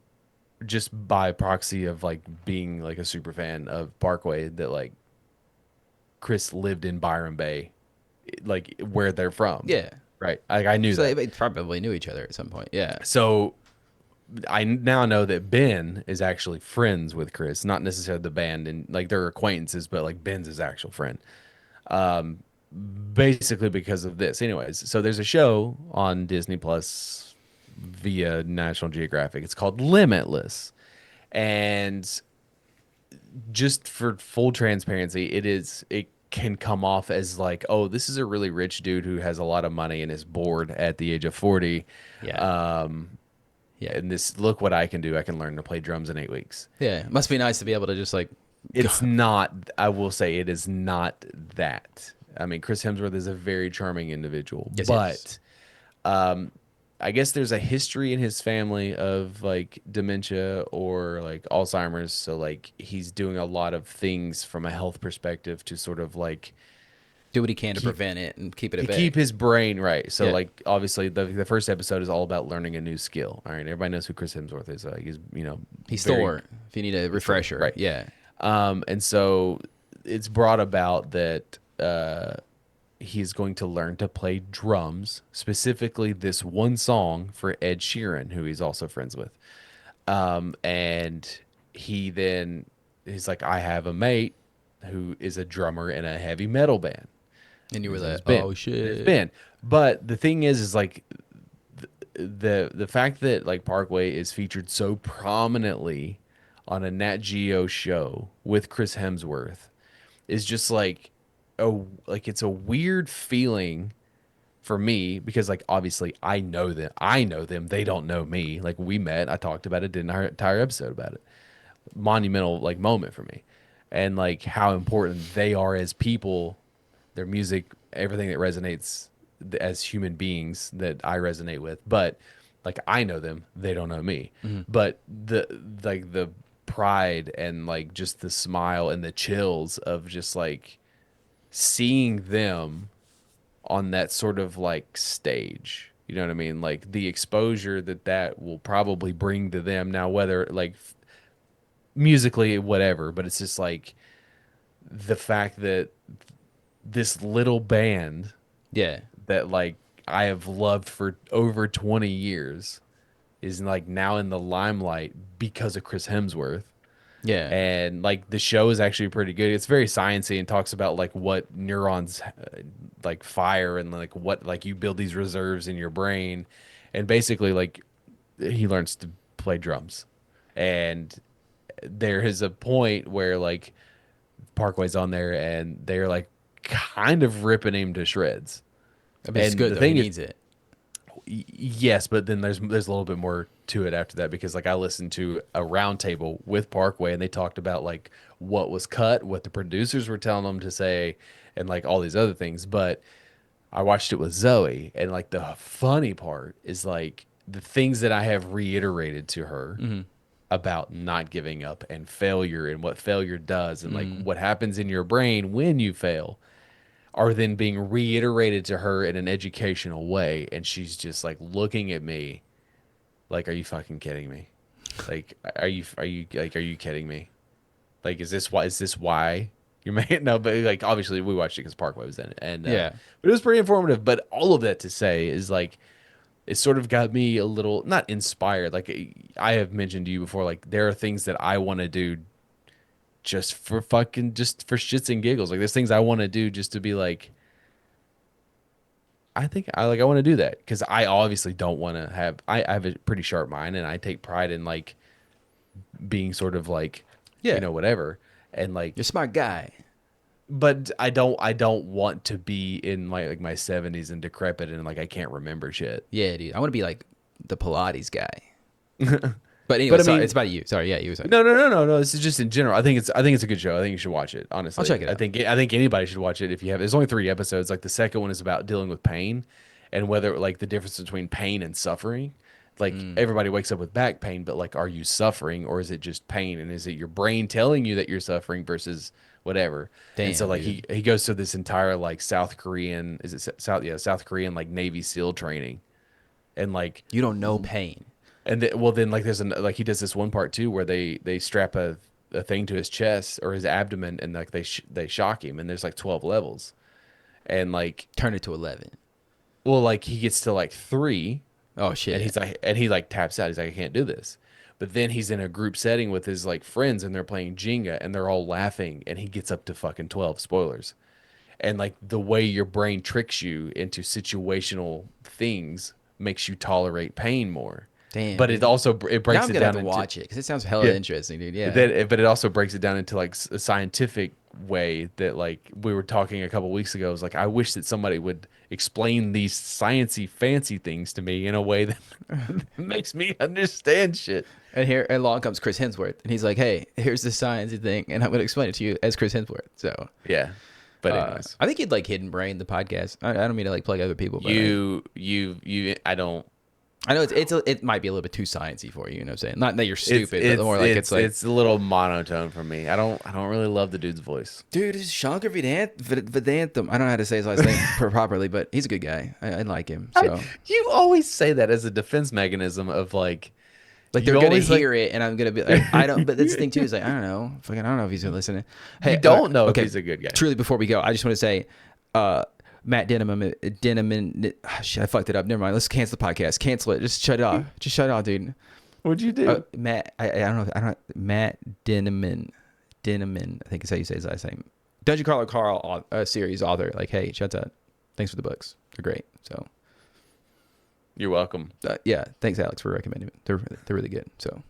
just by proxy of like being like a super fan of Parkway that like Chris lived in Byron Bay, like where they're from. Yeah. Right. I knew So that. they probably knew each other at some point. Yeah. So I now know that Ben is actually friends with Chris, not necessarily the band, and like they're acquaintances, but like Ben's his actual friend. Basically because of this. Anyways, so there's a show on Disney Plus via National Geographic. It's called Limitless. And just for full transparency, it can come off as like, oh, this is a really rich dude who has a lot of money and is bored at the age of 40. Yeah. Um, Yeah. and this, look what I can do. I can learn to play drums in 8 weeks. Yeah. It must be nice to be able to just like go. It's not, I will say, it is not that. I mean, Chris Hemsworth is a very charming individual, Yes, yes. but I guess there's a history in his family of like dementia or like Alzheimer's. So like he's doing a lot of things from a health perspective to sort of like Do what he can to keep prevent it and keep it at keep bay. his brain right. So Yeah. like obviously the first episode is all about learning a new skill. All right, everybody knows who Chris Hemsworth is. He's He's very Thor. If you need a he's Thor, refresher. right. Yeah. And so it's brought about that he's going to learn to play drums, specifically this one song for Ed Sheeran, who he's also friends with. And he then he's like, I have a mate who is a drummer in a heavy metal band. And you were His name's like, Ben. oh And it's shit. Ben. But the thing is like the fact that like Parkway is featured so prominently on a Nat Geo show with Chris Hemsworth is just like it's a weird feeling for me because like obviously I know them, they don't know me. Like we met, I talked about it, did an entire episode about it. Monumental like moment for me. And like how important they are as people, their music, everything that resonates as human beings that I resonate with. But like I know them, they don't know me. But the pride and like just the smile and the chills of just like seeing them on that sort of like stage. You know what I mean? Like the exposure that that will probably bring to them now, whether like musically, whatever, but it's just like the fact that this little band Yeah. that like I have loved for over 20 years is like now in the limelight because of Chris Hemsworth. Yeah. And like the show is actually pretty good. It's very sciencey and talks about like what neurons like fire and like what like you build these reserves in your brain, and basically like he learns to play drums, and there is a point where like Parkway's on there and they're like kind of ripping him to shreds. But it's And good the though. He thing is, needs it. yes, but then there's a little bit more to it after that because like I listened to a roundtable with Parkway and they talked about like what was cut, what the producers were telling them to say, and like all these other things. But I watched it with Zoe, and like the funny part is like the things that I have reiterated to her about not giving up and failure and what failure does and like what happens in your brain when you fail are then being reiterated to her in an educational way, and she's just like looking at me like, are you fucking kidding me? Like, are you kidding me? Like, is this why you're making no? But like obviously we watched it because Parkway was in it, and Yeah. but it was pretty informative. But all of that to say is like it sort of got me a little not inspired. Like I have mentioned to you before, like there are things that I want to do just for shits and giggles. Like there's things I want to do just to be like, I want to do that because I obviously don't want to have I have a pretty sharp mind and I take pride in like being sort of like Yeah. whatever, and You're a like smart guy. but I don't want to be in my 70s and decrepit and like I can't remember shit. Yeah, dude. I want to be like the Pilates guy. But anyway, But I sorry. It's mean, about you. Sorry. Yeah, you were saying. no. This is just in general. I think it's a good show. I think you should watch it. I'll check Honestly, it out. I think anybody should watch it if you have. There's only 3 episodes. Like the second one is about dealing with pain, and whether like the difference between pain and suffering. Like everybody wakes up with back pain, but like, are you suffering or is it just pain? And is it your brain telling you that you're suffering versus whatever? And so Damn, like dude. he goes through this entire like South Korean is it South Korean like Navy SEAL training, and like You don't know pain. and well, then like like he does this one part too where they strap a thing to his chest or his abdomen and like they shock him and there's like 12 levels and like Turn it to 11. well like he gets to like 3 Oh And shit. he like taps out. He's like, I can't do this. But then he's in a group setting with his like friends and they're playing Jenga and they're all laughing and he gets up to fucking 12 spoilers. And like the way your brain tricks you into situational things makes you tolerate pain more. Damn, But it dude. also it Now breaks I'm it gonna have down to into watch it because it sounds hella yeah. interesting, dude. Yeah. That but it also breaks it down into like a scientific way that like we were talking a couple weeks ago. It was like I wish that somebody would explain these sciency fancy things to me in a way that makes me understand shit. And here, along comes Chris Hemsworth, and he's like, "Hey, here's the sciencey thing, and I'm gonna explain it to you as Chris Hemsworth." So, Yeah. But anyways, I think you'd like Hidden Brain, the podcast. I don't mean to like plug other people, but like, I don't. I know it might be a little bit too sciencey for you. You know what I'm saying? Not that you're It's stupid, but it's more like it's it's like, it's a little monotone for me. I don't really love the dude's voice. dude, it's Shankar Vedantam. I don't know how to say his last name properly, but he's a good guy. I like him. So, You always say that as a defense mechanism of like like, they're you gonna always like hear it, and I'm gonna be like, I don't. But that's the thing too is like, I don't know. Fucking, I don't know if he's gonna listen. you Hey, don't know if okay. he's a good guy. Truly, before we go, I just want to say, Matt Denman. Shit, I fucked it up. Never mind. Let's cancel the podcast. Cancel it. Just shut it off. Just shut it off, dude. What'd you do? Matt. I don't know. I don't. Matt Denman. I think is how you say his last name. Dungeon Crawler Carl, series author. Like, hey, shut up. Thanks for the books. They're great. So, You're welcome. yeah. Thanks, Alex, for recommending it. They're really good. So.